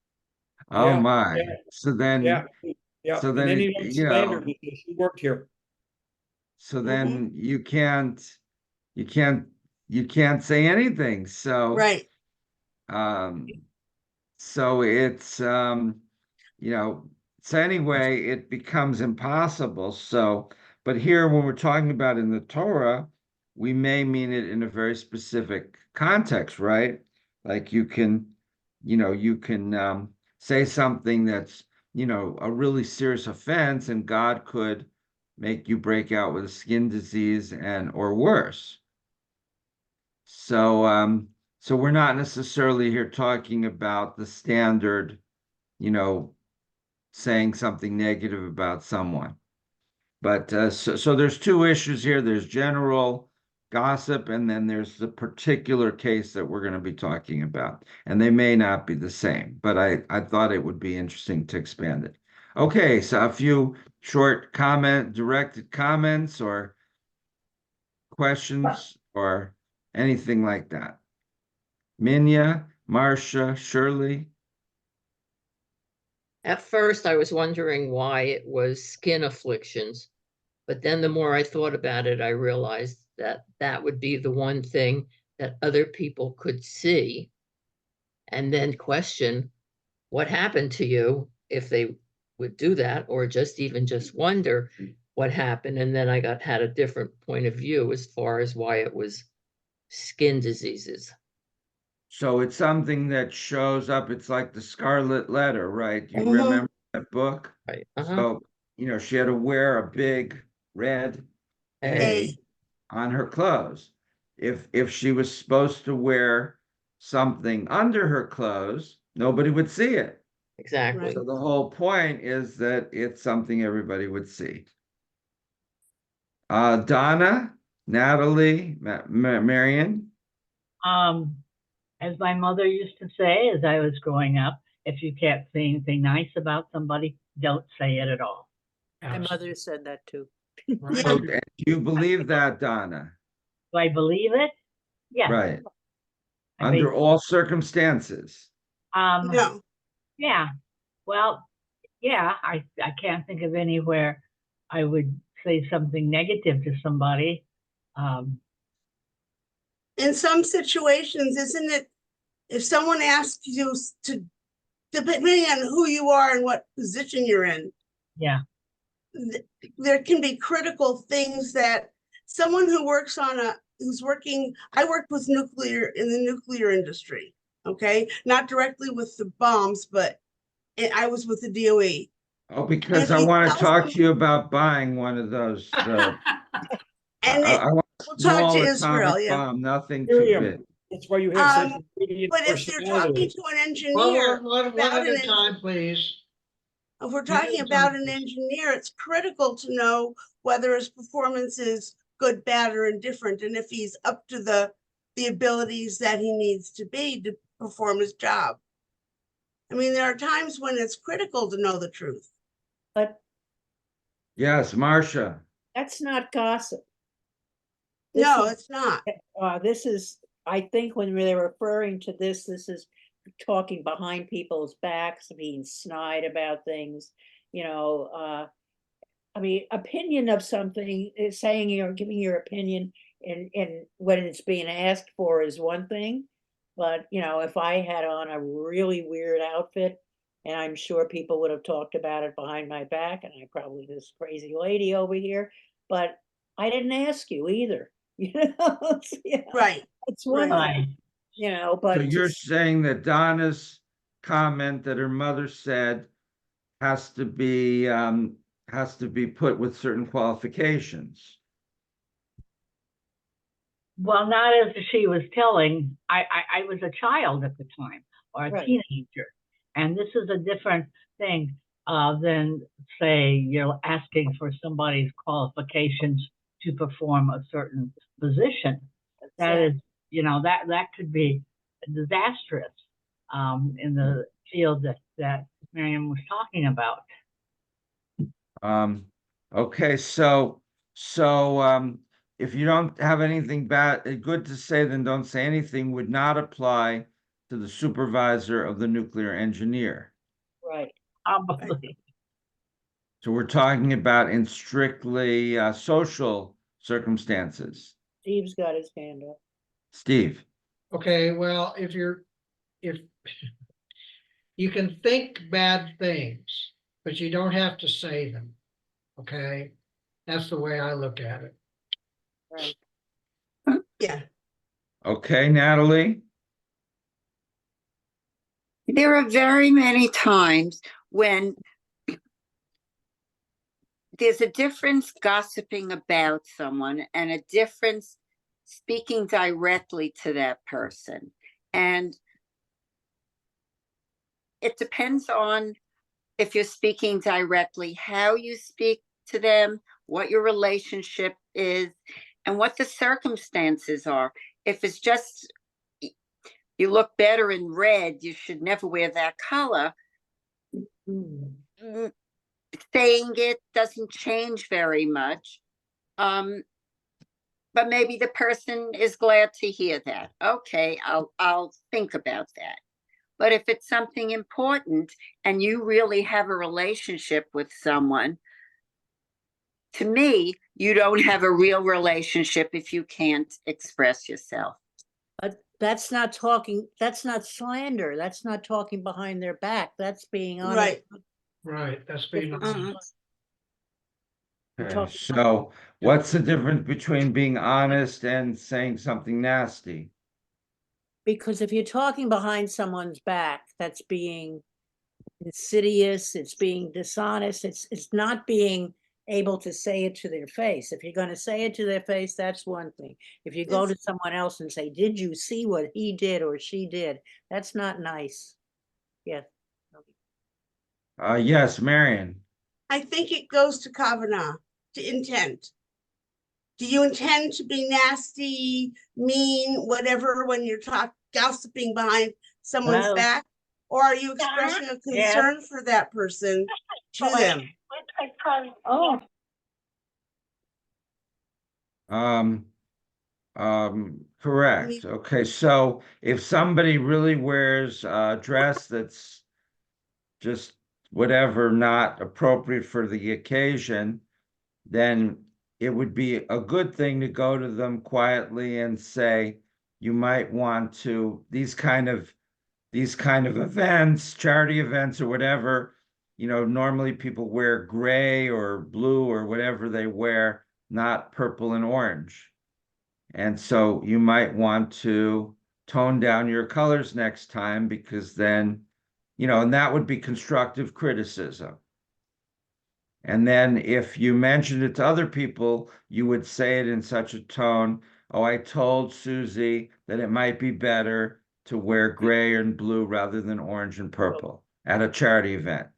oh Yeah, my. yeah. So then, Yeah, so and then, then you don't slander because she worked here. so then you can't say anything. So, Right. so it's, so anyway, it becomes impossible. So, but here, when we're talking about in the Torah, we may mean it in a very specific context, right? Like you can say something that's, a really serious offense, and God could make you break out with a skin disease or worse. So we're not necessarily here talking about the standard, saying something negative about someone. But so there's two issues here. There's general gossip, and then there's the particular case that we're going to be talking about. And they may not be the same, but I thought it would be interesting to expand it. Okay, so a few short directed comments or questions or anything like that. Minya, Marcia, Shirley. At first, I was wondering why it was skin afflictions, but then the more I thought about it, I realized that that would be the one thing that other people could see and then question what happened to you if they would do that, or just wonder what happened. And then I had a different point of view as far as why it was skin diseases. So it's something that shows up. It's like the Scarlet Letter, right? You Mhm. remember that book? Right. So, she had to wear a big red A. A on her clothes. If she was supposed to wear something under her clothes, nobody would see it. Exactly. So the whole point is that it's something everybody would see. Donna, Natalie, Marion. As my mother used to say as I was growing up, if you can't say anything nice about somebody, don't say it at all. My mother said that too. So, do you believe that, Donna? Do I believe it? Yes. Right. I Under mean, all circumstances. No. yeah. Well, yeah, I can't think of anywhere I would say something negative to somebody. In some situations, isn't it, if someone asks you to, depending on who you are and what position you're in, Yeah. there can be critical things that someone who works I worked with in the nuclear industry, okay? Not directly with the bombs, but I was with the DOE. Oh, because I want to talk to you about buying one of those. And I want a we'll talk to small Israel, atomic yeah. bomb, nothing too Miriam, big. that's why you have such a brilliant But if you're talking personality. to an engineer One about at a time, please. if we're talking about an engineer, it's critical to know whether his performance is good, bad, or indifferent, and if he's up to the abilities that he needs to be to perform his job. I mean, there are times when it's critical to know the truth. But Yes, Marcia. that's not gossip. This No, is- it's not. This is, I think when they're referring to this is talking behind people's backs, being snide about things, I mean, opinion of something, saying you're giving your opinion and when it's being asked for is one thing. But, if I had on a really weird outfit, and I'm sure people would have talked about it behind my back, and I probably this crazy lady over here, but I didn't ask you either. Right. It's one Right. thing, So but you're just, saying that Donna's comment that her mother said has to be put with certain qualifications. Well, not as she was telling, I was a child at the time, or a Right. teenager. And this is a different thing than, say, you're asking for somebody's qualifications to perform a certain position. That is, that could be disastrous in the field that Miriam was talking about. Okay, so if you don't have anything good to say, then don't say anything would not apply to the supervisor of the nuclear engineer. right. Probably. So we're talking about in strictly social circumstances. Steve's got his hand up. Steve, Okay, well, if you can think bad things, but you don't have to say them. Okay, that's the way I look at it. Right. Yeah. okay, Natalie? There are very many times when there's a difference gossiping about someone and a difference speaking directly to that person. And it depends on if you're speaking directly, how you speak to them, what your relationship is, and what the circumstances are. If it's just you look better in red, you should never wear that color. Saying it doesn't change very much. But maybe the person is glad to hear that. Okay, I'll think about that. But if it's something important and you really have a relationship with someone, to me, you don't have a real relationship if you can't express yourself. But that's not slander. That's not talking behind their back. That's being honest. Right. Right, that's being honest. Okay, so what's the difference between being honest and saying something nasty? Because if you're talking behind someone's back, that's being insidious, it's being dishonest, it's not being able to say it to their face. If you're going to say it to their face, that's one thing. If you go to someone else and say, did you see what he did or she did? That's not nice. Yeah. Yes, Marion. I think it goes to Kavanaugh, to intent. Do you intend to be nasty, mean, whatever, when you're gossiping behind someone's Well, back? Or are you expressing a concern for that person to them? Oh, Correct. Okay, so if somebody really wears a dress that's just whatever, not appropriate for the occasion, then it would be a good thing to go to them quietly and say, you might want to, these kind of events, charity events or whatever, normally people wear gray or blue or whatever they wear, not purple and orange. And so you might want to tone down your colors next time, because then, and that would be constructive criticism. And then if you mentioned it to other people, you would say it in such a tone, oh, I told Susie that it might be better to wear gray and blue rather than orange and purple at a charity event.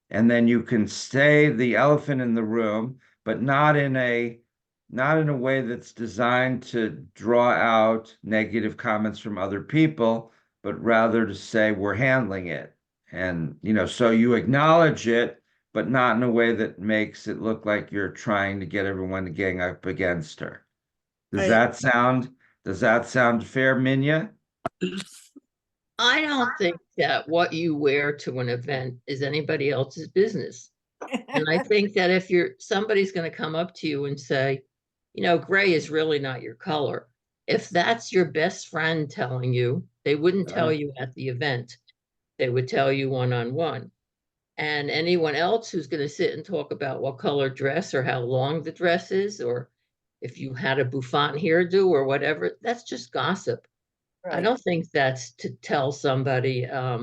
And then you can say the elephant in the room, but not in a not in a way that's designed to draw out negative comments from other people, but rather to say we're handling it. And, so you acknowledge it, but not in a way that makes it look like you're trying to get everyone to gang up against her. Does Right. that sound fair, Minya? I don't think that what you wear to an event is anybody else's business. And I think that if somebody's going to come up to you and say, gray is really not your color. If that's your best friend telling you, they wouldn't tell you at the event. They would tell you one-on-one. And anyone else who's going to sit and talk about what color dress or how long the dress is, or if you had a bouffant hairdo or whatever, that's just gossip. I Right. don't think that's to tell somebody a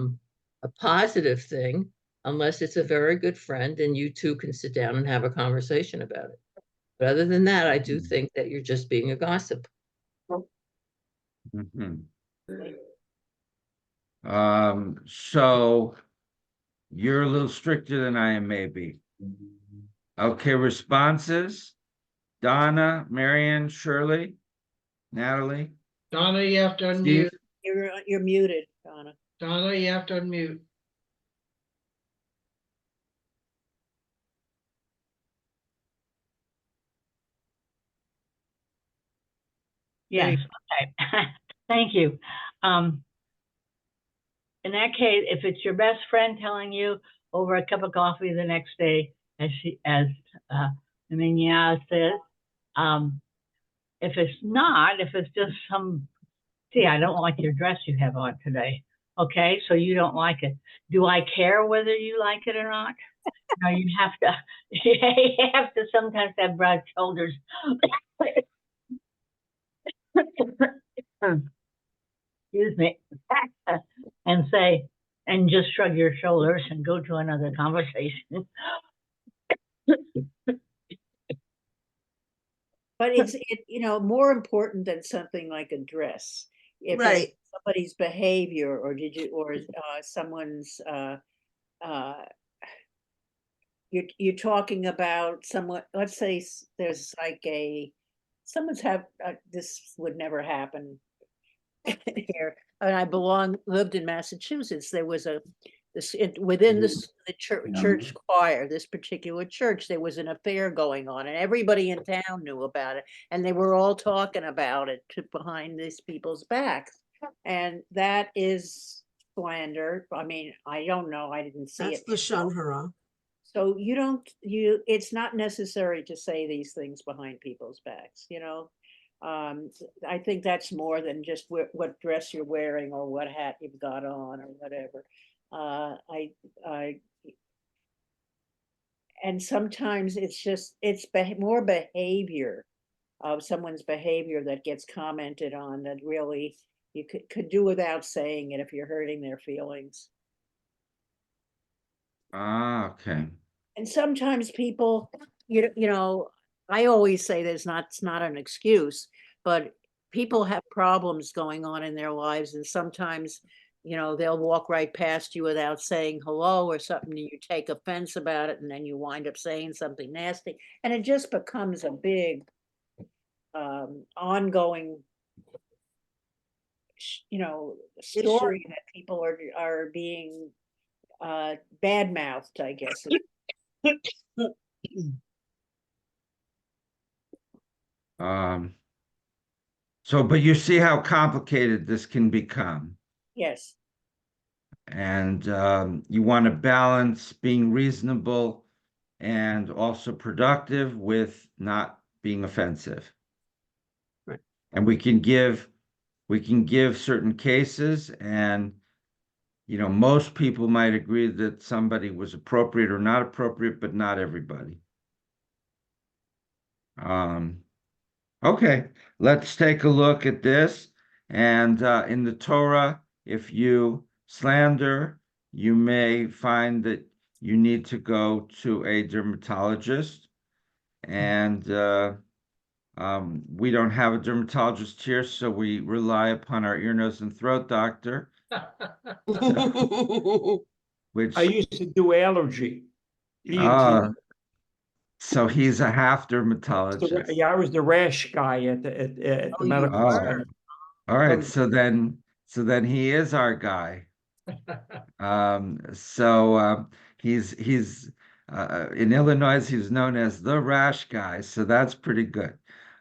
positive thing unless it's a very good friend and you two can sit down and have a conversation about it. But other than that, I do think that you're just being a gossip. Mhm. So you're a little stricter than I am, maybe. Okay, responses? Donna, Marion, Shirley, Natalie, Donna, you have to Steve? unmute. You're muted, Donna. Donna, you have to unmute. Yes, okay. Thank you. In that case, if it's your best friend telling you over a cup of coffee the next day, as Minya says, if it's not, if it's just I don't like your dress you have on today. Okay, so you don't like it. Do I care whether you like it or not? No, you have to sometimes have broad shoulders. Excuse me, and and just shrug your shoulders and go to another conversation. But it's more important than something like a dress. If Right. it's somebody's behavior or someone's you're talking about someone, let's say there's like someone's this would never happen here. And I lived in Massachusetts. There was within the church choir, this particular church, there was an affair going on, and everybody in town knew about it, and they were all talking about it behind these people's backs, and that is slander. I mean, I don't know. I didn't see That's it. the shun hurrah. So it's not necessary to say these things behind people's backs, I think that's more than just what dress you're wearing or what hat you've got on or whatever. And sometimes it's more behavior of someone's behavior that gets commented on that really you could do without saying it if you're hurting their feelings. Ah, okay. And sometimes people, I always say it's not an excuse, but people have problems going on in their lives, and sometimes, they'll walk right past you without saying hello or something, and you take offense about it, and then you wind up saying something nasty, and it just becomes a big, ongoing, story that people are being bad-mouthed, I guess. But you see how complicated this can become. Yes. And you want to balance being reasonable and also productive with not being offensive. Right. And we can give certain cases, and most people might agree that somebody was appropriate or not appropriate, but not everybody. Okay, let's take a look at this. And in the Torah, if you slander, you may find that you need to go to a dermatologist. And we don't have a dermatologist here, so we rely upon our ear, nose, and throat doctor, which I used to do allergy. ENT. So he's a half So, dermatologist. yeah, I was the rash guy at the Oh, you medical were? center. All right, Oh. so then he is our guy. So he's in Illinois, he's known as the rash guy, so that's pretty good.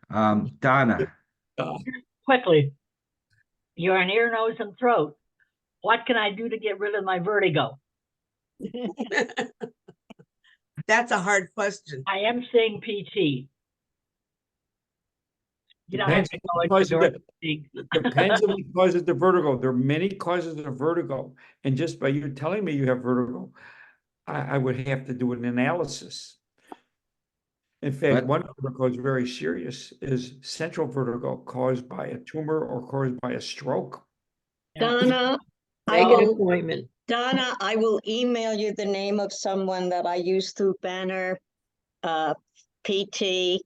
Donna, Uh, Quickly, you're an ear, nose, and throat. What can I do to get rid of my vertigo? That's a hard question. I am seeing PT. You don't have Depends to on go the into cause of the- directly. It depends on what causes the vertigo. There are many causes of vertigo, and just by you telling me you have vertigo, I would have to do an analysis. In fact, But- one vertigo is very serious, is central vertigo caused by a tumor or caused by a stroke. Donna, I Make an will, appointment. Donna, I will email you the name of someone that I use through Banner, PT.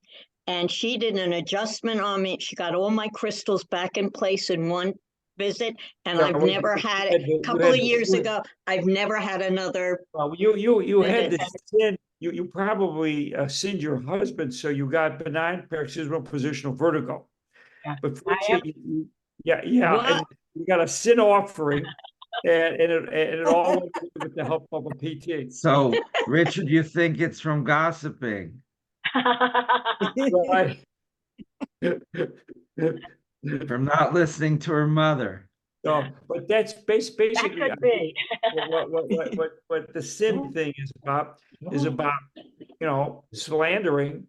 And she did an adjustment on me. She got all my crystals back in place in one visit. And Yeah, I've well, never you had had it. the- A you couple had of the- years you- ago, I've never had another. Well, you had Visit. this sin, you probably sinned your husband, so you got benign paroxysmal positional vertigo. Yeah, But I first, am- yeah, What? and you got a sin offering, and it all went with the help of a PT. so Richard, you think it's from gossiping? Right. From not listening to her mother? No, but that's That basically could be. what the sin thing is about, slandering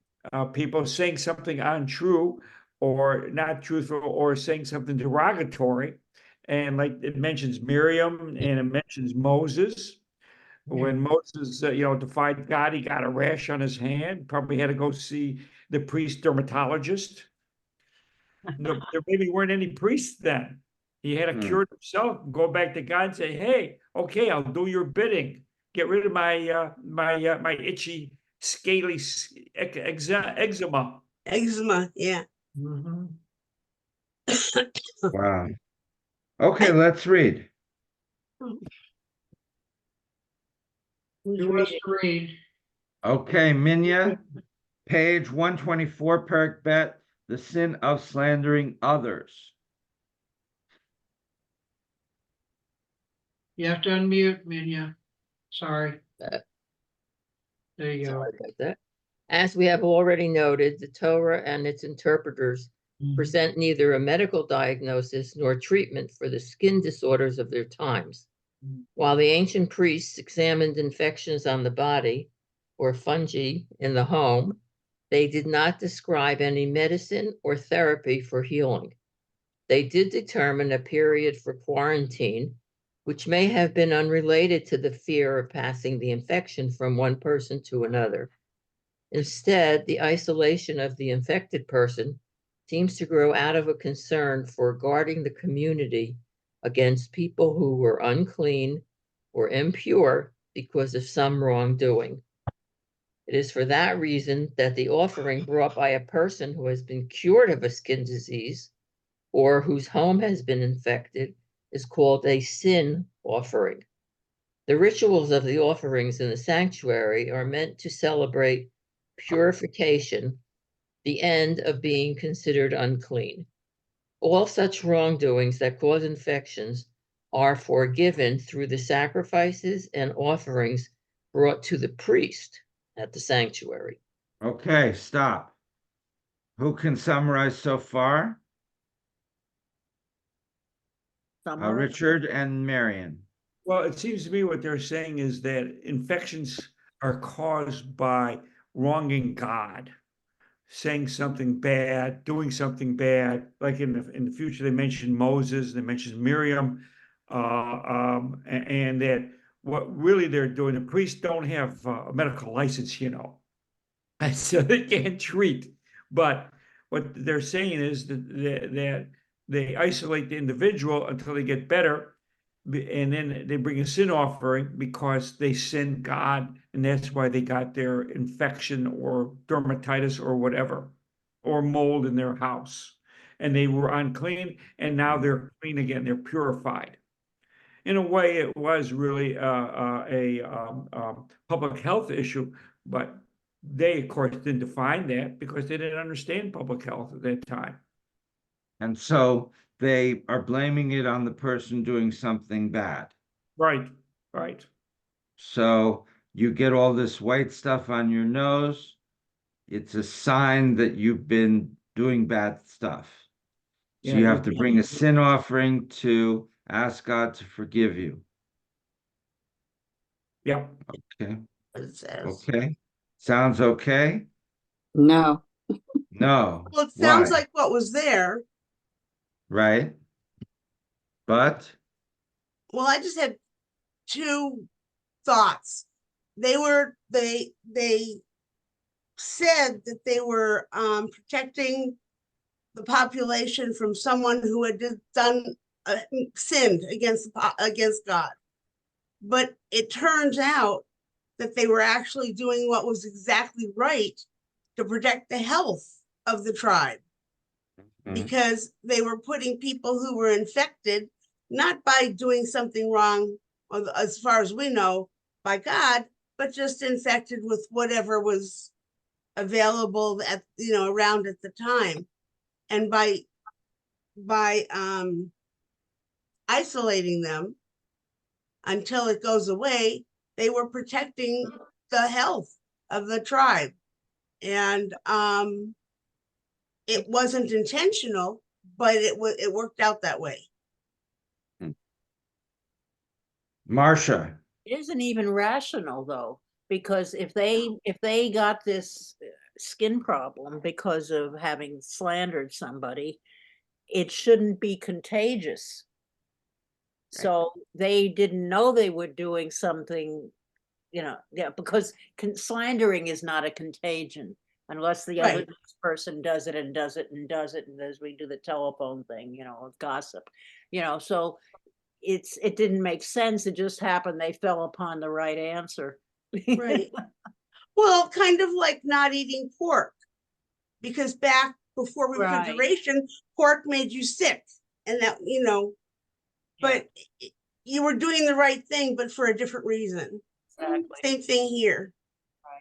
people, saying something untrue or not truthful or saying something derogatory. And like it mentions Miriam and it mentions Moses. When Moses, defied God, he got a rash on his hand, probably had to go see the priest dermatologist. No, there maybe weren't any priests then. He had to cure it himself, go back to God and say, hey, okay, I'll do your bidding. Get rid of my itchy, scaly eczema. Eczema, yeah. Mhm. Wow. Okay, let's read. Who's Who wants reading? to read? Okay, Minya, page 124, Perek Bet, the sin of slandering others. You have to unmute, Minya. Sorry. Uh, There you go. Sorry about that. As we have already noted, the Torah and its interpreters present neither a medical diagnosis nor treatment for the skin disorders of their times. While the ancient priests examined infections on the body or fungi in the home, they did not describe any medicine or therapy for healing. They did determine a period for quarantine, which may have been unrelated to the fear of passing the infection from one person to another. Instead, the isolation of the infected person seems to grow out of a concern for guarding the community against people who were unclean or impure because of some wrongdoing. It is for that reason that the offering brought by a person who has been cured of a skin disease or whose home has been infected is called a sin offering. The rituals of the offerings in the sanctuary are meant to celebrate purification, the end of being considered unclean. All such wrongdoings that cause infections are forgiven through the sacrifices and offerings brought to the priest at the sanctuary. Okay, stop. Who can summarize so far? Richard and Marion. Well, it seems to me what they're saying is that infections are caused by wronging God, saying something bad, doing something bad. Like in the future, they mentioned Moses, they mentioned Miriam, and that what really they're doing. The priests don't have a medical license, and so they can't treat. But what they're saying is that they isolate the individual until they get better, and then they bring a sin offering because they sinned God, and that's why they got their infection or dermatitis or whatever, or mold in their house. And they were unclean, and now they're clean again, they're purified. In a way, it was really a public health issue, but They, of course, didn't define that because they didn't understand public health at that time. And so they are blaming it on the person doing something bad. Right, right. So you get all this white stuff on your nose. It's a sign that you've been doing bad stuff. So Yeah, you have to bring a sin offering to ask God to forgive you. Yeah. Okay. what it says. Okay. Sounds okay? No. No. Well, it Why? sounds like what was there. Right? But Well, I just had two thoughts. They said that they were protecting the population from someone who had done sinned against God. But it turns out that they were actually doing what was exactly right to protect the health of the tribe, because they were putting people who were infected, not by doing something wrong, as far as we know, by God, but just infected with whatever was available at, around at the time. And by isolating them until it goes away, they were protecting the health of the tribe. And it wasn't intentional, but it worked out that way. Marcia, It isn't even rational though, because if they got this skin problem because of having slandered somebody, it shouldn't be contagious. So they didn't know they were doing something, yeah, because slandering is not a contagion unless the other Right. person does it and does it and does it, and as we do the telephone thing, of gossip, so it didn't make sense. It just happened they fell upon the right answer. Right. Well, kind of like not eating pork, because back before Right. refrigeration, pork made you sick, and that, but you were doing the right thing, but for a different reason. Exactly. Same thing here.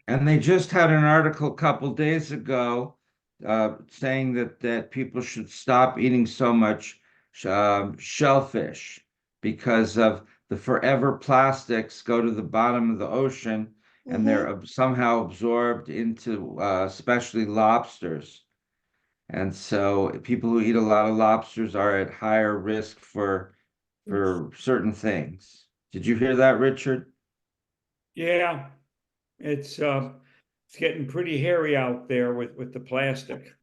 and they just had an article a couple days ago saying that people should stop eating so much shellfish because of the forever plastics go to the bottom of the ocean and they're somehow absorbed into especially lobsters. And so people who eat a lot of lobsters are at higher risk for certain things. Did you hear that, Richard? Yeah, it's getting pretty hairy out there with the plastic.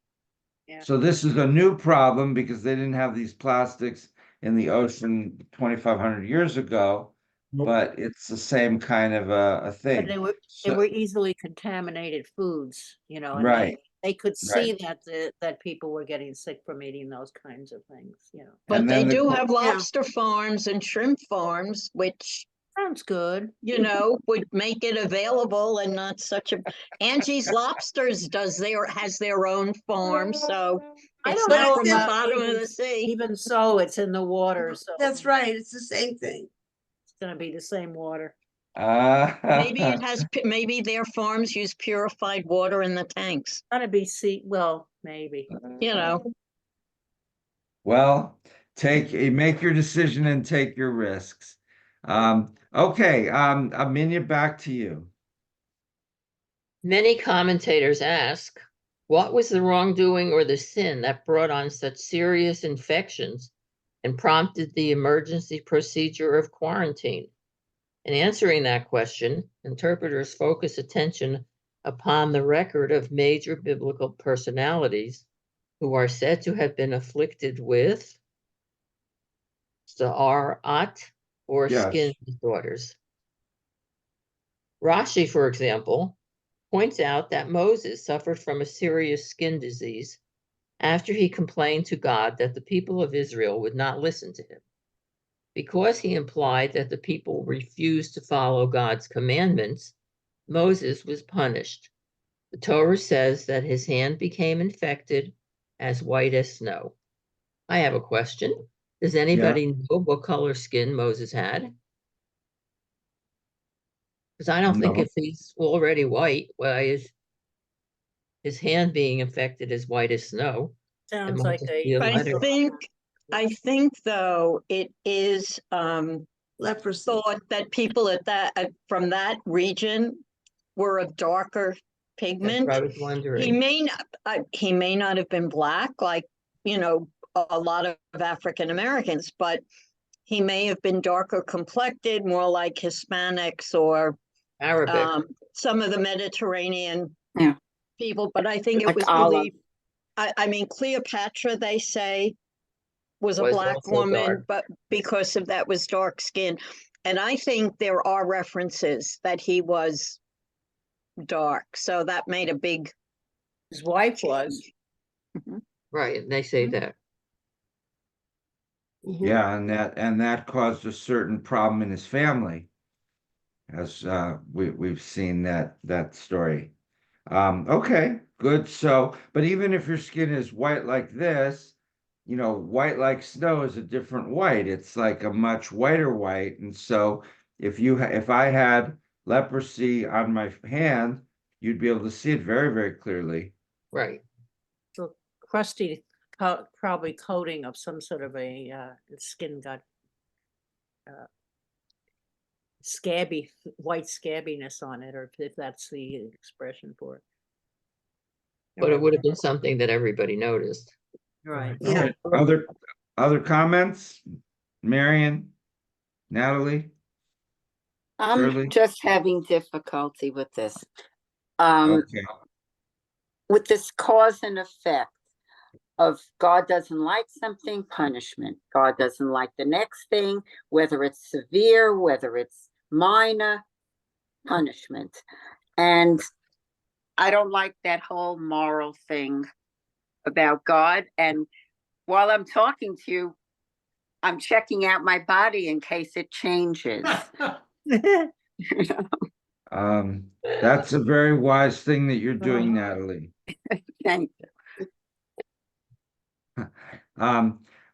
Yeah. So this is a new problem because they didn't have these plastics in the ocean 2,500 years ago, Nope. but it's the same kind of a But thing. they were So- easily contaminated foods, and Right. they could see Right. that people were getting sick from eating those kinds of things, But And they then do have lobster farms and shrimp farms, which, Sounds good. would make it available and not such a, Angie's Lobsters has their own farm, so I it's don't not know from the about bottom of even- the sea. Even so, it's in the water, so That's right. It's the same thing. it's gonna be the same water. Maybe their farms use purified water in the tanks, Gotta be well, maybe. Well, make your decision and take your risks. Okay, Amelia, back to you. Many commentators ask, what was the wrongdoing or the sin that brought on such serious infections and prompted the emergency procedure of quarantine? In answering that question, interpreters focus attention upon the record of major biblical personalities who are said to have been afflicted with Sa'arat or Yes. skin disorders. Rashi, for example, points out that Moses suffered from a serious skin disease after he complained to God that the people of Israel would not listen to him. Because he implied that the people refused to follow God's commandments, Moses was punished. The Torah says that his hand became infected as white as snow. I have a question. Does anybody know what color skin Moses had? Because I don't think No. if he's already white, why is his hand being affected is white as snow. It Sounds might like just be a a. letter. I think though, it is, Leprosy. thought that people from that region were of darker That's pigment. what I was He wondering. may not have been black, like, a lot of African Americans, but he may have been darker complected, more like Hispanics or Arabic. some of the Mediterranean Yeah. people. But I think it Like was olive. believed. I mean, Cleopatra, they say, was a Was black also woman, dark. but because of that was dark skin. And I think there are references that he was dark, so that made a big His wife was. change. Right, and they say Mhm. that. Mhm. Yeah, and that caused a certain problem in his family, as we've seen that story. Okay, good. So, but even if your skin is white like this, white like snow is a different white. It's like a much whiter white. And so, if I had leprosy on my hand, you'd be able to see it very, very clearly. Right. So crusty, probably coating of some sort of a skin got scabby, white scabbiness on it, or if that's the expression for it. But it would have been something that everybody noticed. Right. Yeah. Okay. Other comments? Marion, Natalie, I'm Shirley? just having difficulty with this. Okay. With this cause and effect of God doesn't like something, punishment. God doesn't like the next thing, whether it's severe, whether it's minor, punishment. And I don't like that whole moral thing about God. And while I'm talking to you, I'm checking out my body in case it changes. That's a very wise thing that you're doing, Natalie. Thank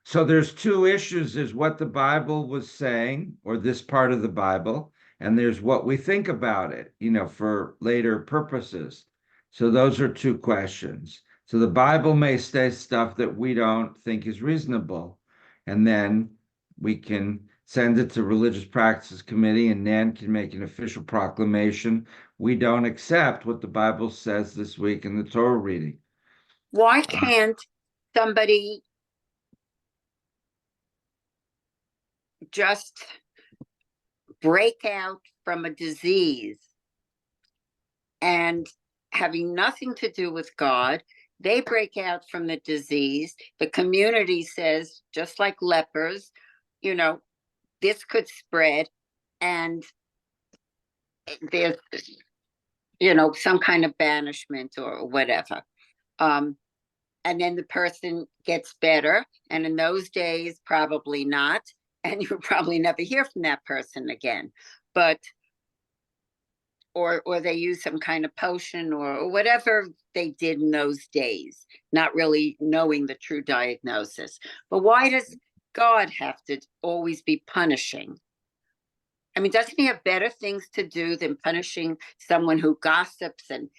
So there's two issues. There's what the Bible was saying, or this part of the Bible, and there's what we think about it, for later purposes. So those are two questions. So the Bible may say stuff that we don't think is reasonable, and then we can send it to Religious Practices Committee, and Nan can make an official proclamation. We don't accept what the Bible says this week in the Torah reading. Why can't somebody just break out from a disease and having nothing to do with God? They break out from the disease. The community says, just like lepers, this could spread, and there's, some kind of banishment or whatever. And then the person gets better. And in those days, probably not. And you probably never hear from that person again. But, or they use some kind of potion or whatever they did in those days, not really knowing the true diagnosis. But why does God have to always be punishing? I mean, doesn't he have better things to do than punishing someone who gossips? And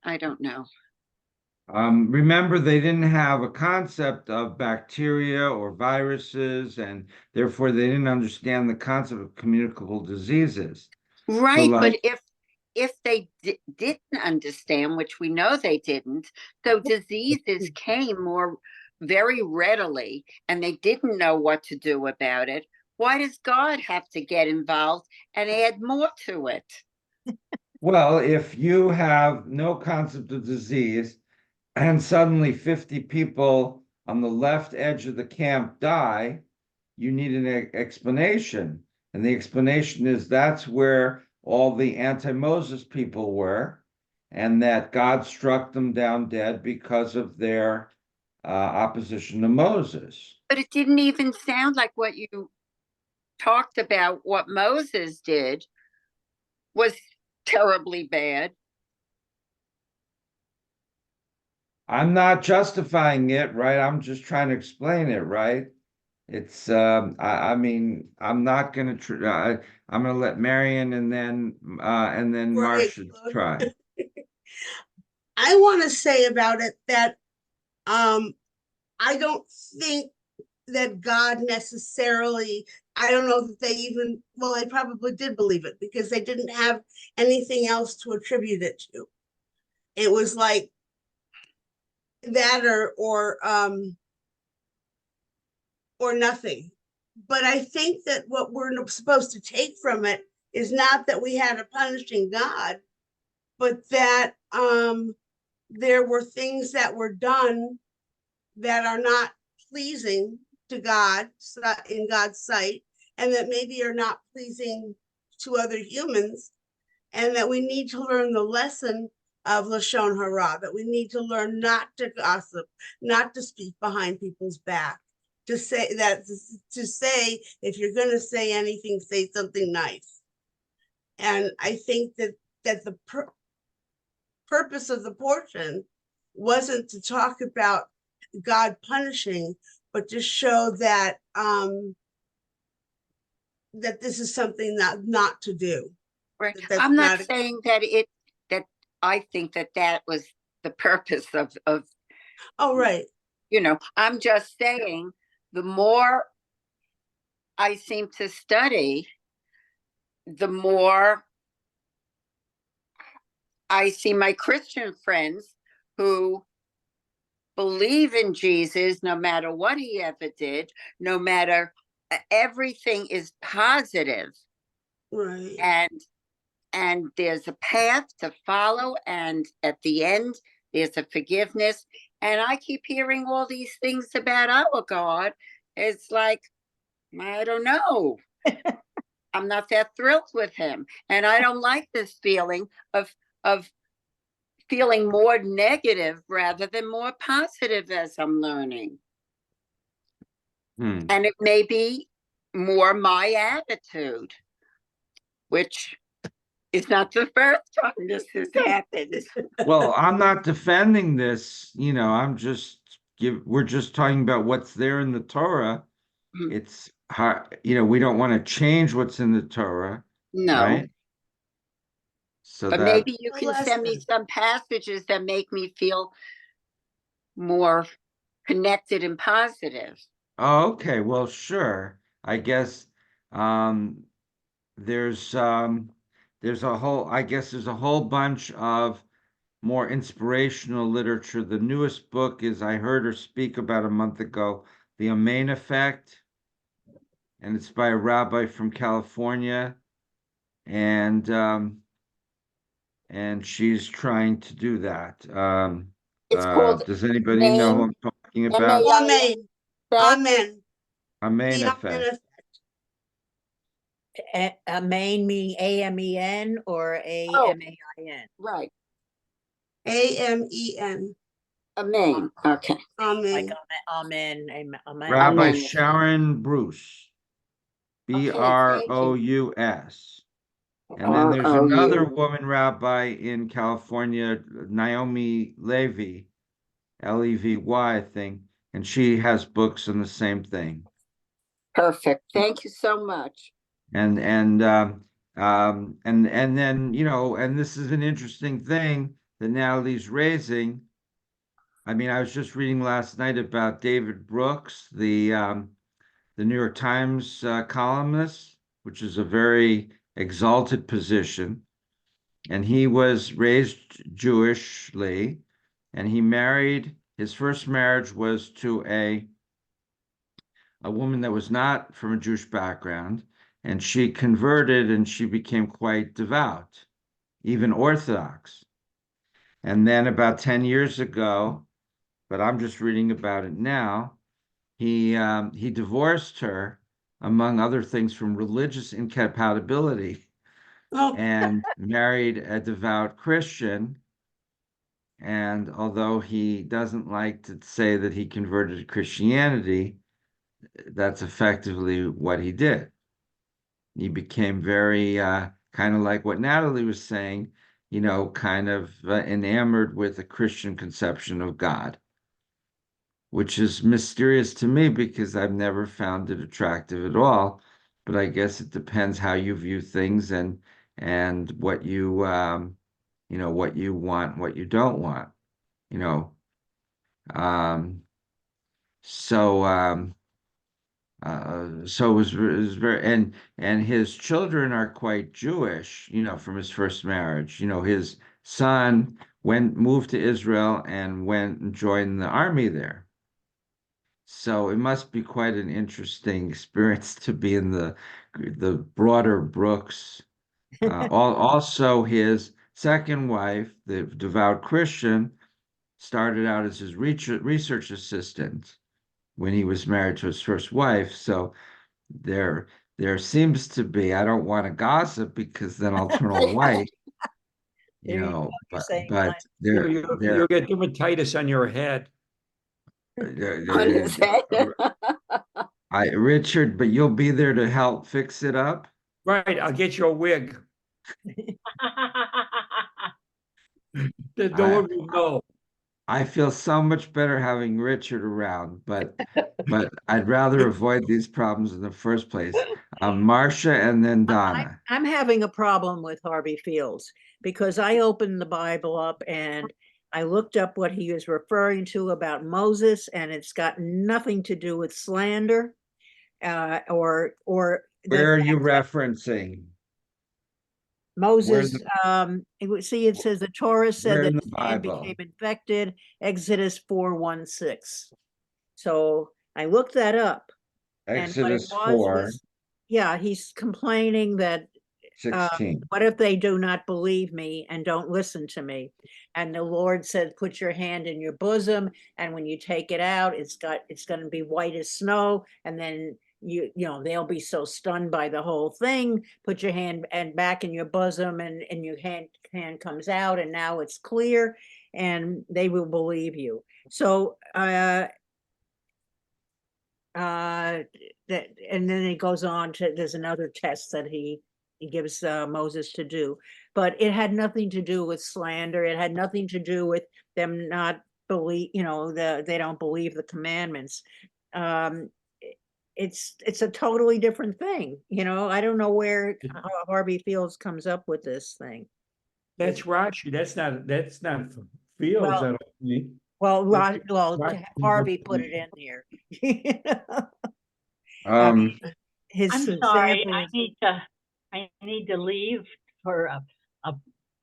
I don't know. Remember, they didn't have a concept of bacteria or viruses, and therefore they didn't understand the concept of communicable diseases. Right, So, but if they didn't understand, which we know they didn't, so diseases came very readily, and they didn't know what to do about it. Why does God have to get involved and add more to it? well, if you have no concept of disease, and suddenly 50 people on the left edge of the camp die, you need an explanation. And the explanation is that's where all the anti-Moses people were, and that God struck them down dead because of their opposition to Moses. But it didn't even sound like what you talked about. What Moses did was terribly bad. I'm not justifying it, right? I'm just trying to explain it, right? It's I mean, I'm not gonna I'm gonna let Marion and then Right. Marcia try. I want to say about it that I don't think that God necessarily, I don't know that they even, well, they probably did believe it because they didn't have anything else to attribute it to. It was like that or nothing. But I think that what we're supposed to take from it is not that we had a punishing God, but that there were things that were done that are not pleasing to God in God's sight, and that maybe are not pleasing to other humans, and that we need to learn the lesson of Lashon Hara, that we need to learn not to gossip, not to speak behind people's back, to say if you're going to say anything, say something nice. And I think that the purpose of the portion wasn't to talk about God punishing, but to show that that this is something not to do. Right. That's I'm not not saying that I think that was the purpose of, Oh, right. I'm just saying the more I seem to study, the more I see my Christian friends who believe in Jesus, no matter what he ever did, no matter everything is positive, Right. and there's a path to follow, and at the end there's a forgiveness. And I keep hearing all these things about our God. It's like, I don't know. I'm not that thrilled with him, and I don't like this feeling of feeling more negative rather than more positive as I'm learning. And it may be more my attitude, which is not the first time this has happened. Well, I'm not defending this, we're just talking about what's there in the Torah. Mhm. It's hard, we don't want to change what's in the Torah, No, right? So but that, maybe you can send me some passages that make me feel more connected and positive. oh, okay, well, sure. I guess there's there's a whole bunch of more inspirational literature. The newest book is, I heard her speak about a month ago, The Amen Effect, and it's by a rabbi from California, and she's trying to do that. It's called Does anybody know who I'm talking about? Amen. Amen. Amen The Effect. Amen meaning AMEN or AMAIN? Right. AMEN. Amen. Okay. Like Amen. amen, amen. Rabbi Amen. Sharon Bruce, Okay, thank you. Brous. And then there's ROU. another woman rabbi in California, Naomi Levy, Levy, I think, and she has books on the same thing. Perfect. Thank you so much. And then and this is an interesting thing that Natalie's raising. I mean, I was just reading last night about David Brooks, the New York Times columnist, which is a very exalted position. And he was raised Jewishly, and his first marriage was to a woman that was not from a Jewish background, and she converted and she became quite devout, even Orthodox. And then about 10 years ago, but I'm just reading about it now, he divorced her, among other things, from religious incompatibility, Oh, and married a devout Christian. And although he doesn't like to say that he converted to Christianity, that's effectively what he did. He became very kind of like what Natalie was saying, kind of enamored with a Christian conception of God, which is mysterious to me because I've never found it attractive at all. But I guess it depends how you view things and what you what you want, what you don't want, you know. So so it was very, and his children are quite Jewish, from his first marriage. His son moved to Israel and went and joined the army there. So it must be quite an interesting experience to be in the broader Brooks. Also, his second wife, the devout Christian, started out as his research assistant when he was married to his first wife. So there seems to be, I don't want to gossip because then I'll turn all white, There you go, you're but saying but nice. You'll get dermatitis on your head. On his head. Richard, but you'll be there to help fix it up. Right, I'll get you a wig. No one will know. I feel so much better having Richard around, but I'd rather avoid these problems in the first place. Marcia and then Donna. I'm having a problem with Harvey Fields because I opened the Bible up and I looked up what he was referring to about Moses, and it's got nothing to do with slander, or Where are you referencing? Moses. See, it says the Torah said Where that in the his hand Bible? became infected. Exodus 4:1-6. So I looked that up. And what it Exodus 4, yeah, he's complaining that 16. what if they do not believe me and don't listen to me? And the Lord said, put your hand in your bosom, and when you take it out, it's going to be white as snow, and then they'll be so stunned by the whole thing. Put your hand and back in your bosom, and your hand comes out, and now it's clear, and they will believe you. So that, and then it goes on to, there's another test that he gives Moses to do, but it had nothing to do with slander. It had nothing to do with them not believe, they don't believe the commandments. It's a totally different thing. I don't know where Harvey Fields comes up with this thing. That's Rashi. That's not Fields, I don't think. Well, Rashi Harvey would put be- it in there. His I'm sorry, example is- I need to leave for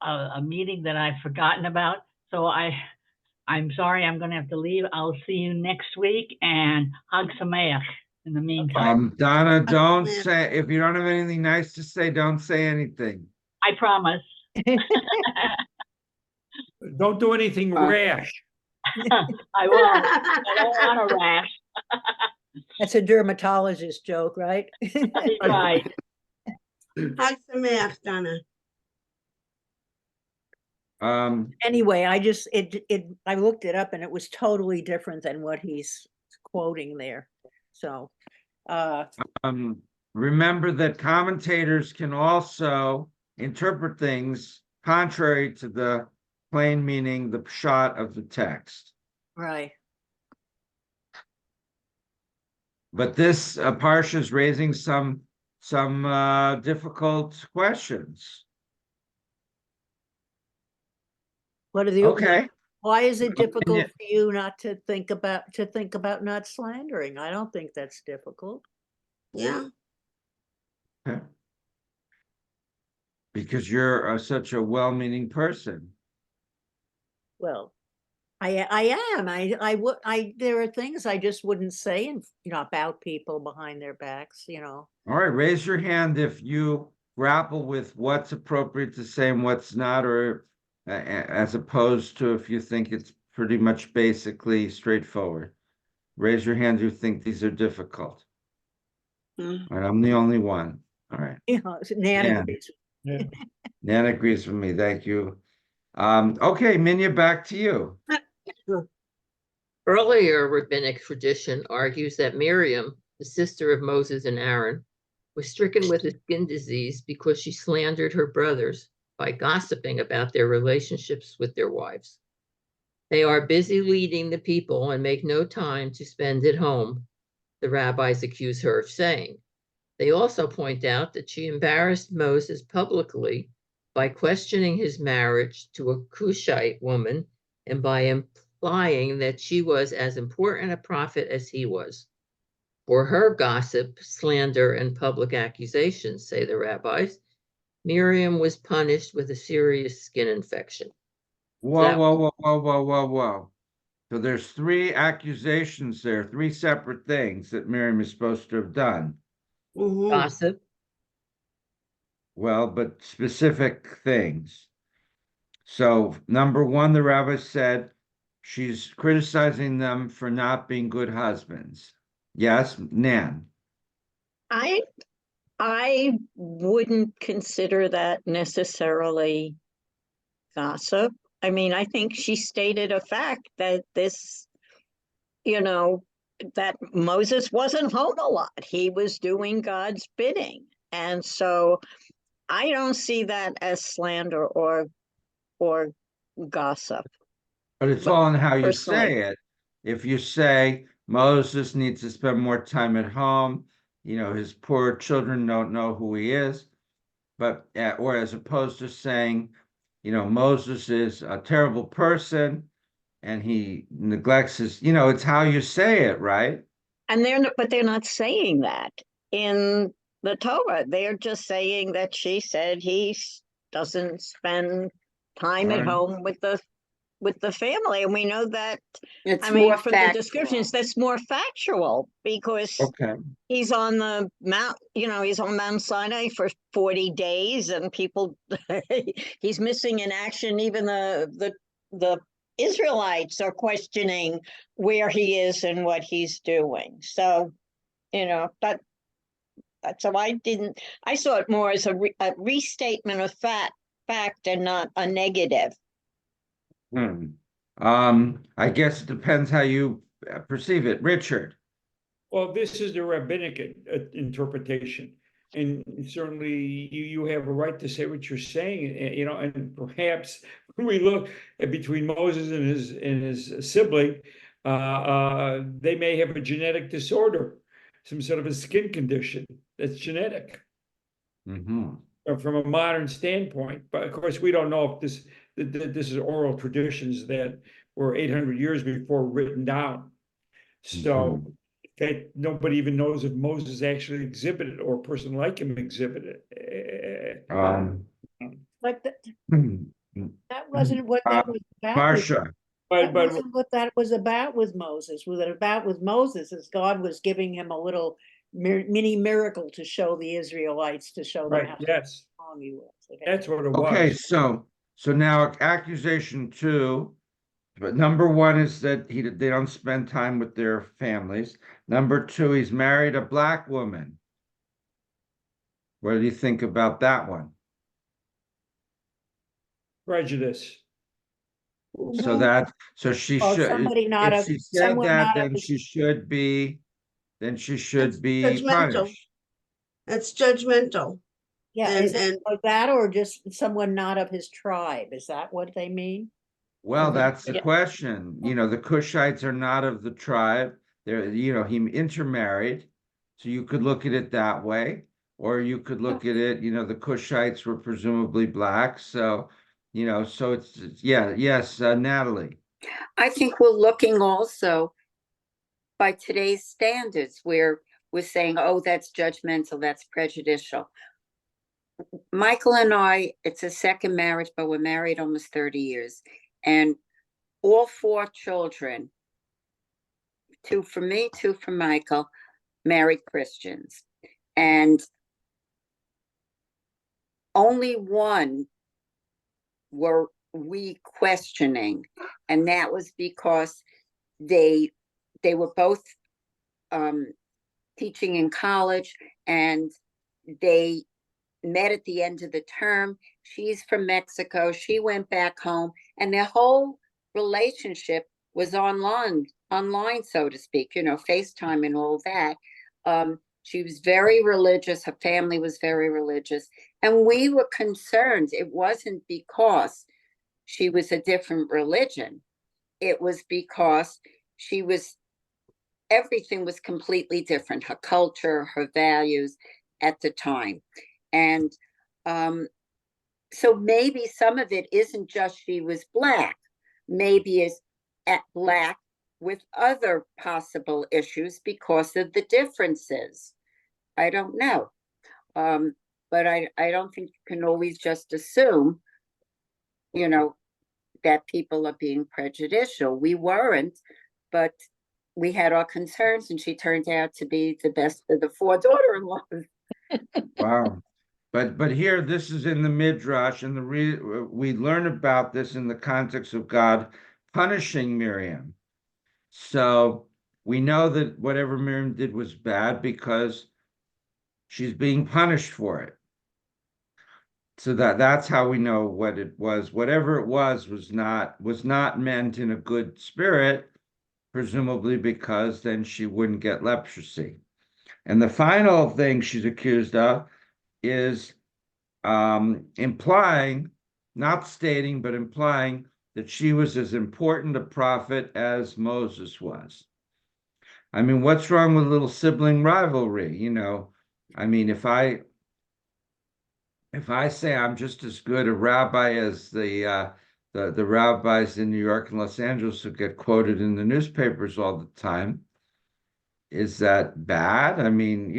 a meeting that I've forgotten about. So I'm sorry, I'm gonna have to leave. I'll see you next week, and Hag Sameach in the meantime. Donna, don't say, if you don't have anything nice to say, don't say anything. I promise. Don't do anything rash. I won't. I don't want a rash. That's a dermatologist joke, right? That's right. Hag Sameach, Donna. Anyway, I looked it up and it was totally different than what he's quoting there. So, remember that commentators can also interpret things contrary to the plain meaning, the pshat of the text. right. But this parsha is raising some difficult questions. What are the, Okay. why is it difficult yeah. for you not to think about not slandering? I don't think that's difficult. Yeah. Okay. Because you're such a well-meaning person. Well, I am. There are things I just wouldn't say, about people behind their backs. All right, raise your hand if you grapple with what's appropriate to say and what's not, or as opposed to if you think it's pretty much basically straightforward. Raise your hand if you think these are difficult. All right, I'm the only one. All right. Nan agrees. Yeah. Nan agrees with me. Thank you. Okay, Minya, back to you. Earlier rabbinic tradition argues that Miriam, the sister of Moses and Aaron, was stricken with a skin disease because she slandered her brothers by gossiping about their relationships with their wives. They are busy leading the people and make no time to spend at home, the rabbis accuse her of saying. They also point out that she embarrassed Moses publicly by questioning his marriage to a Cushite woman and by implying that she was as important a prophet as he was. For her gossip, slander, and public accusations, say the rabbis, Miriam was punished with a serious skin infection. Whoa, whoa, whoa, whoa, whoa, whoa, whoa. So there's 3 accusations there, 3 separate things that Miriam is supposed to have done. Mhm. Gossip, Well, but specific things. So number 1, the rabbi said she's criticizing them for not being good husbands. Yes, Nan. I wouldn't consider that necessarily gossip. I mean, I think she stated a fact that this, you know, that Moses wasn't home a lot. He was doing God's bidding. And so I don't see that as slander or gossip. But it's But all in how you personally- say it. If you say Moses needs to spend more time at home, his poor children don't know who he is. But or as opposed to saying, Moses is a terrible person and he neglects his, it's how you say it, right? And but they're not saying that in the Torah. They're just saying that she said he doesn't spend time at Right. home with the family. And we know that, It's I mean, more from the descriptions, factual. that's more factual because Okay. he's on the mount, he's on Mount Sinai for 40 days and people, he's missing in action. Even the Israelites are questioning where he is and what he's doing. So, so I saw it more as a restatement of fact and not a negative. I guess it depends how you perceive it. Richard. Well, this is the rabbinic interpretation. And certainly you have a right to say what you're saying, and perhaps when we look at between Moses and his sibling, they may have a genetic disorder, some sort of a skin condition that's genetic. From a modern standpoint, but of course we don't know if this is oral traditions that were 800 years before written down. So that nobody even knows if Moses actually exhibited or a person like him exhibited. But that wasn't what that was about. Marcia. That wasn't what that was about with Moses. What it about with Moses is God was giving him a little mini miracle to show the Israelites, to show them Right, how yes, strong he was. Okay. that's what it Okay, was. so now accusation 2, but number 1 is that they don't spend time with their families. Number 2, he's married a black woman. What do you think about that one? Prejudice. So she Or should, somebody not if of, she said someone that, not of then his, she should be Judgmental. punished. That's judgmental. yeah, and- is it and- like that or just someone not of his tribe? Is that what they mean? Well, that's the Yeah. question. The Cushites are not of the tribe. They're, he intermarried. So you could look at it that way. Or you could look at it, the Cushites were presumably black. So, so yes, Natalie. I think we're looking also by today's standards where we're saying, oh, that's judgmental, that's prejudicial. Michael and I, it's a second marriage, but we're married almost 30 years. And all 4 children, 2 for me, 2 for Michael, married Christians. And only one were we questioning. And that was because they were both teaching in college and they met at the end of the term. She's from Mexico. She went back home and their whole relationship was online, so to speak, FaceTime and all that. She was very religious. Her family was very religious. And we were concerned. It wasn't because she was a different religion. It was because everything was completely different. Her culture, her values at the time. And So maybe some of it isn't just she was black. Maybe it's at black with other possible issues because of the differences. I don't know. But I don't think you can always just assume, you know, that people are being prejudicial. We weren't, but we had our concerns, and she turned out to be the best of the four daughter-in-laws. Wow. But here, this is in the Midrash, and we learn about this in the context of God punishing Miriam. So we know that whatever Miriam did was bad because she's being punished for it. So that's how we know what it was. Whatever it was not meant in a good spirit, presumably because then she wouldn't get leprosy. And the final thing she's accused of is implying, not stating, but implying that she was as important a prophet as Moses was. I mean, what's wrong with a little sibling rivalry? I mean, if I say I'm just as good a rabbi as the rabbis in New York and Los Angeles who get quoted in the newspapers all the time, is that bad? I mean,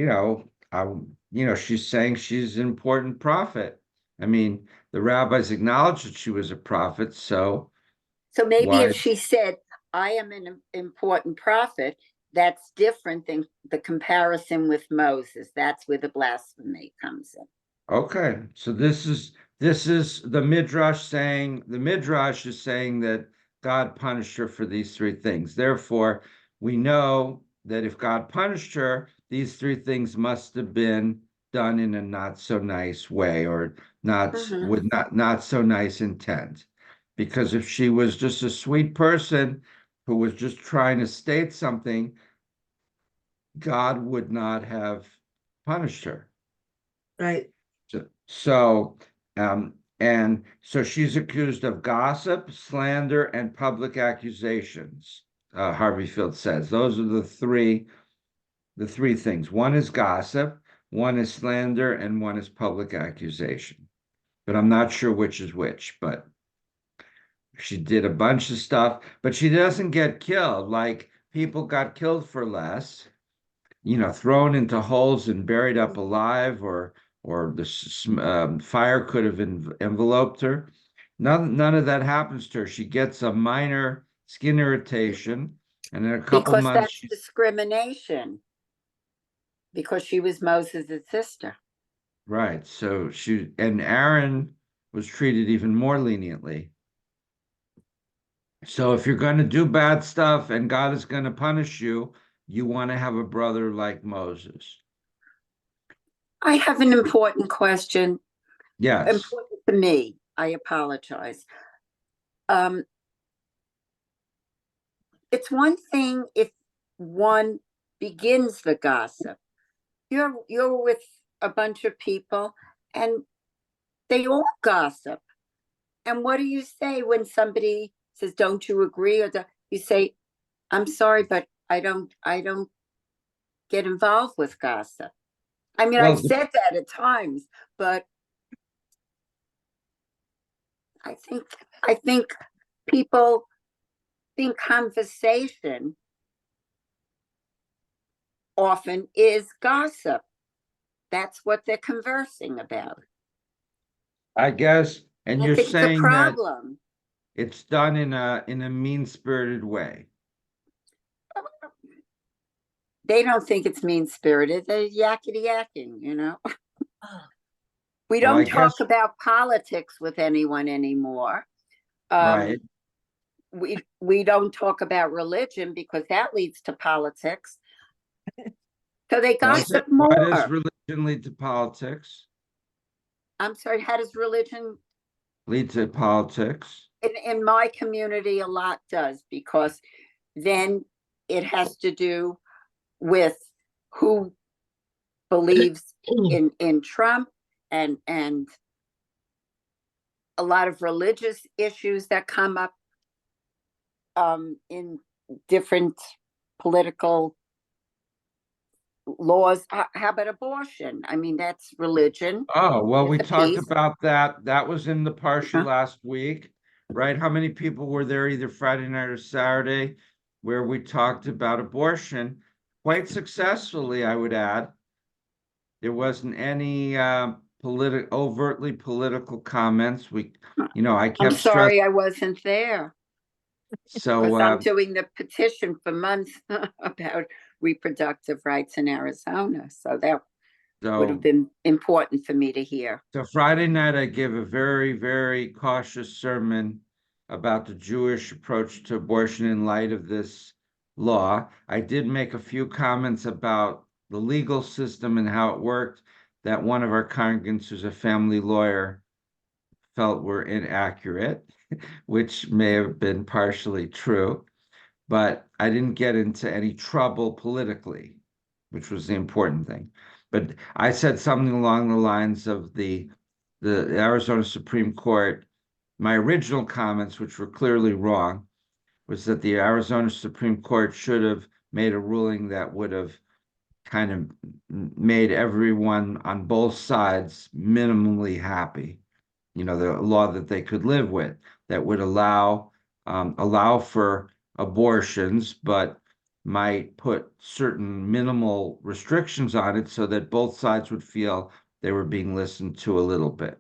she's saying she's an important prophet. I mean, the rabbis acknowledged that she was a prophet, so maybe why? if she said, I am an important prophet, that's different than the comparison with Moses. That's where the blasphemy comes in. Okay, so this is the Midrash saying, the Midrash is saying that God punished her for these three things. Therefore, we know that if God punished her, these three things must have been done in a not so nice way, or with not so nice intent. Because if she was just a sweet person who was just trying to state something, God would not have punished her. Right. And so she's accused of gossip, slander, and public accusations. Harvey Field says those are the three things. One is gossip, one is slander, and one is public accusation. But I'm not sure which is which. But she did a bunch of stuff, but she doesn't get killed. Like people got killed for less, thrown into holes and buried up alive, or the fire could have enveloped her. None of that happens to her. She gets a minor skin irritation, and in a couple Because months, that's discrimination. Because she was Moses' sister. right. So and Aaron was treated even more leniently. So if you're going to do bad stuff and God is going to punish you, you want to have a brother like Moses. I have an important question. Yes. Important to me. I apologize. It's one thing if one begins the gossip. You're with a bunch of people and they all gossip. And what do you say when somebody says, don't you agree? Or you say, I'm sorry, but I don't get involved with gossip. I mean, Well, I've said that at times, but I think people think conversation often is gossip. That's what they're conversing about. I guess, and I you're think it's a saying that problem. it's done in a mean-spirited way. They don't think it's mean-spirited. They're yakety yakking, We Well, I don't talk guess, about politics with anyone anymore. right. We don't talk about religion because that leads to politics. So they gossip Why does more. religion lead to politics? I'm sorry, how does religion Lead to politics? in my community? A lot does, because then it has to do with who believes in Trump and a lot of religious issues that come up in different political laws. How about abortion? I mean, that's religion. Oh, well, It's we a talked piece. about that. That was in the Parsha Uh-huh. last week, right? How many people were there either Friday night or Saturday where we talked about abortion quite successfully, I would add. There wasn't any overtly political comments. I I'm kept stressing. sorry I wasn't there because So I'm doing the petition for months about reproductive rights in Arizona. So that would have so been important for me to hear. So Friday night, I give a very, very cautious sermon about the Jewish approach to abortion in light of this law. I did make a few comments about the legal system and how it worked that one of our congregants, who's a family lawyer, felt were inaccurate, which may have been partially true. But I didn't get into any trouble politically, which was the important thing. But I said something along the lines of the Arizona Supreme Court. My original comments, which were clearly wrong, was that the Arizona Supreme Court should have made a ruling that would have kind of made everyone on both sides minimally happy. The law that they could live with that would allow for abortions, but might put certain minimal restrictions on it so that both sides would feel they were being listened to a little bit.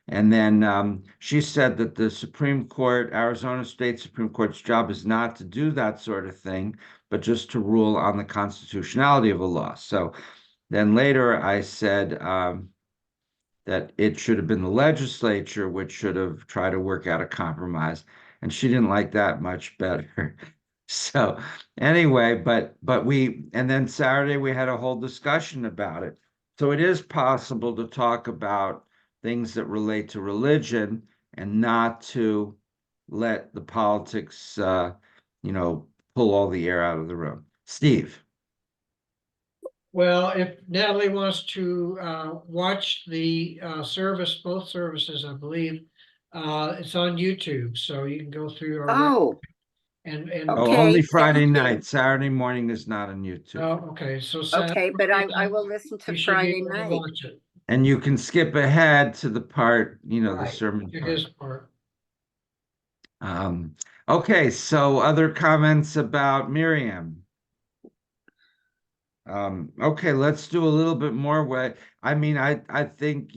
And then she said that the Supreme Court, Arizona State Supreme Court's job is not to do that sort of thing, but just to rule on the constitutionality of a law. So then later I said that it should have been the legislature which should have tried to work out a compromise, and she didn't like that much better. So anyway, but and then Saturday we had a whole discussion about it. So it is possible to talk about things that relate to religion and not to let the politics, pull all the air out of the room. Steve. Well, if Natalie wants to watch the service, both services, I believe, it's on YouTube, so you can go through our Oh, and Oh, Okay, only thank Friday you. night. Saturday morning is not on YouTube. oh, okay, so okay, but I Saturday, will listen to you should be Friday able to night. watch it. And you can skip ahead to the part, the Right, sermon to part. his part. Okay, so other comments about Miriam? Okay, let's do a little bit more way. I mean, I think,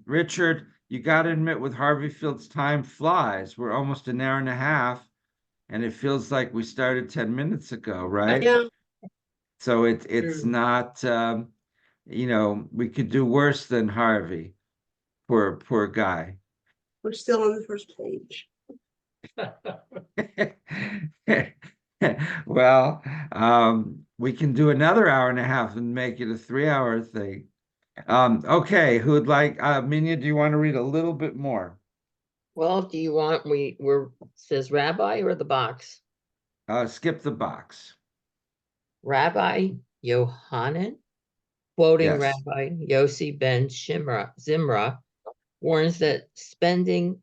Richard, you got to admit with Harvey Field's time flies. We're almost an hour and a half, and it feels like we started 10 minutes ago, right? Yeah. So it's True. not, we could do worse than Harvey. Poor guy. We're still on the first page. Well, we can do another hour and a half and make it a 3-hour thing. Okay, who would like, Minya, do you want to read a little bit more? Well, do you want, says Rabbi or the box? Skip the box. Rabbi Yohanan, quoting Yes. Rabbi Yossi ben Zimra, warns that spending,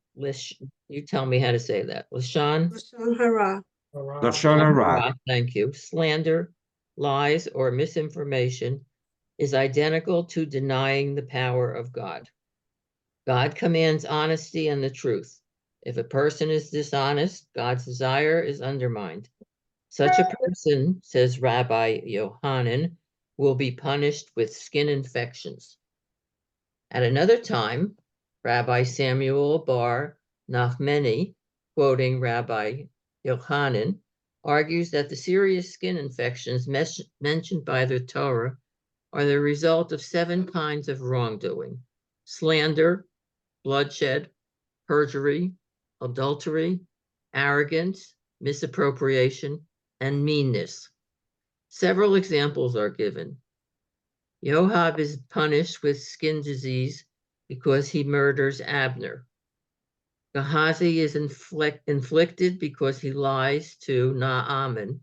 you tell me how to say that, Lashon Lashon hara. Lashon hara. thank you, slander, lies, or misinformation is identical to denying the power of God. God commands honesty and the truth. If a person is dishonest, God's desire is undermined. Such a person, says Rabbi Yohanan, will be punished with skin infections. At another time, Rabbi Samuel bar Nachmani, quoting Rabbi Yochanan, argues that the serious skin infections mentioned by the Torah are the result of 7 kinds of wrongdoing: slander, bloodshed, perjury, adultery, arrogance, misappropriation, and meanness. Several examples are given. Yoav is punished with skin disease because he murders Abner. Gehazi is inflicted because he lies to Naaman.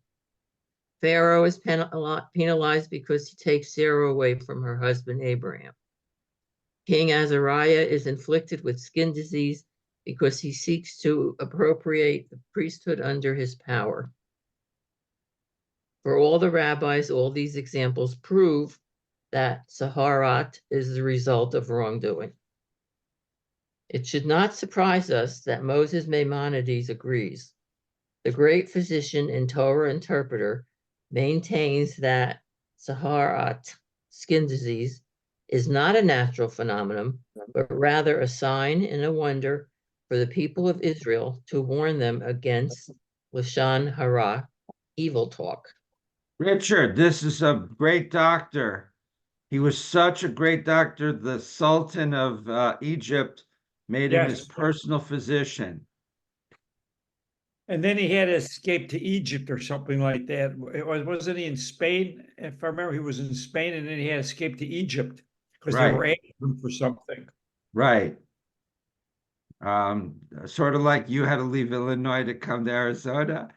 Pharaoh is penalized because he takes Sarah away from her husband Abraham. King Azariah is inflicted with skin disease because he seeks to appropriate the priesthood under his power. For all the rabbis, all these examples prove that Saharat is the result of wrongdoing. It should not surprise us that Moses Maimonides agrees. The great physician and Torah interpreter maintains that Saharat, skin disease, is not a natural phenomenon, but rather a sign and a wonder for the people of Israel to warn them against Lashon Hara, evil talk. Richard, this is a great doctor. He was such a great doctor. The Sultan of Egypt made him his Yes. personal physician. And then he had to escape to Egypt or something like that. Wasn't he in Spain? If I remember, he was in Spain and then he had to escape to Egypt because they were Right. after him for something. Right. Sort of like you had to leave Illinois to come to Arizona.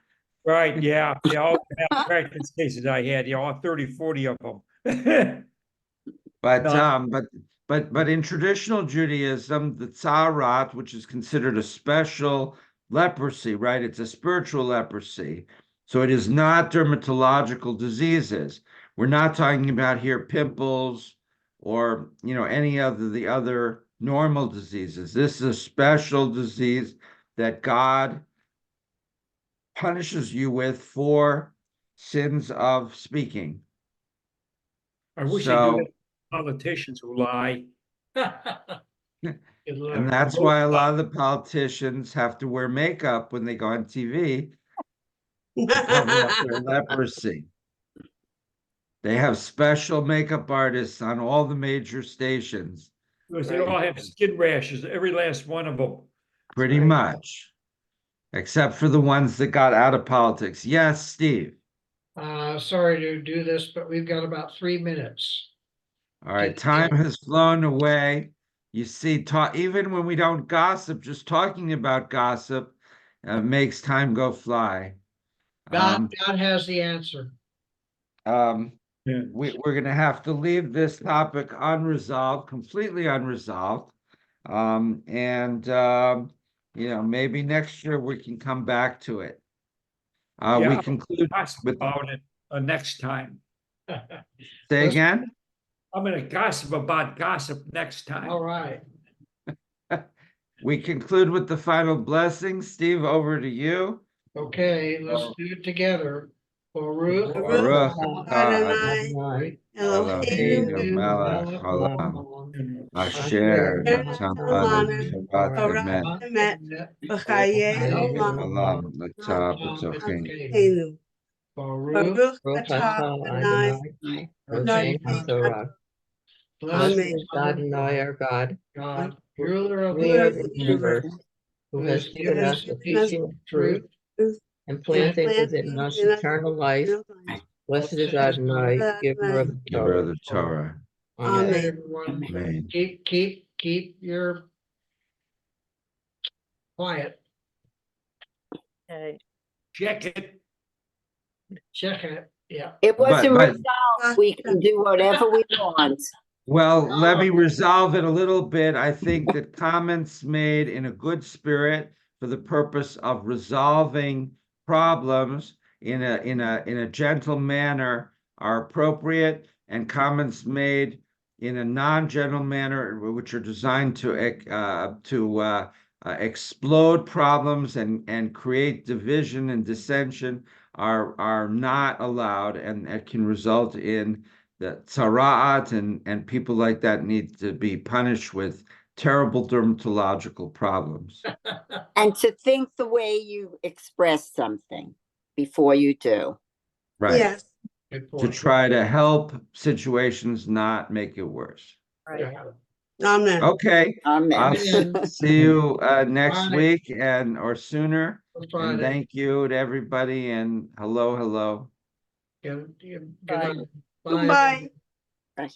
Right, yeah. Yeah, all the malpractice cases I had, all 30, 40 of them. But No. but in traditional Judaism, the tzarat, which is considered a special leprosy, right? It's a spiritual leprosy. So it is not dermatological diseases. We're not talking about here pimples or any of the other normal diseases. This is a special disease that God punishes you with for sins of speaking. I wish they So- do that to politicians who lie. And that's why a lot of the politicians have to wear makeup when they go on TV to cover up their leprosy. They have special makeup artists on all the major stations, Because they all have skin rashes, every last one of them. pretty much, except for the ones that got out of politics. Yes, Steve. Sorry to do this, but we've got about 3 minutes. All right, time has flown away. You see, even when we don't gossip, just talking about gossip makes time go fly. God has the answer. Yeah. We're going to have to leave this topic unresolved, completely unresolved. Maybe next year we can come back to it. Yeah, We I'll conclude gossip with, about it next time. say again? I'm gonna gossip about gossip next time. All right. We conclude with the final blessing. Steve, over to you. Okay, let's do it together. Baruch. Baruch Adonai, Eloheinu, Eloheinu melech haolam, asher natan lanu Torah Torah emet emet, v'chaye olam, haolam l'tah b'tocheinu. Einu. Baruch. Baruch Baruch atah atah Adonai, Adonai, Adonai Eloheinu Torah. Blessed Amen. Blessed is Adonai our God, God, ruler of ruler the of the universe, who has given us the teaching of truth and planted within us eternal life. Blessed is Adonai, giver of the Giver of Torah. the Torah. Amen. Everyone, Amen. keep your quiet. Okay. Check it. Check it. Yeah. It wasn't but- resolved. We can do whatever we want. Well, let me resolve it a little bit. I think that comments made in a good spirit for the purpose of resolving problems in a gentle manner are appropriate, and comments made in a non-gentle manner, which are designed to explode problems and create division and dissension, are not allowed, and it can result in the tzara'at, and people like that need to be punished with terrible dermatological problems. And to think the way you express something before you do. Right. Yes. Good To point. try to help situations not make it worse. Right. Amen. Okay, Amen. I'll see you next Bye. week or sooner. And Friday. thank you to everybody, and hello. Good Bye. night. Bye. Goodbye. Bye.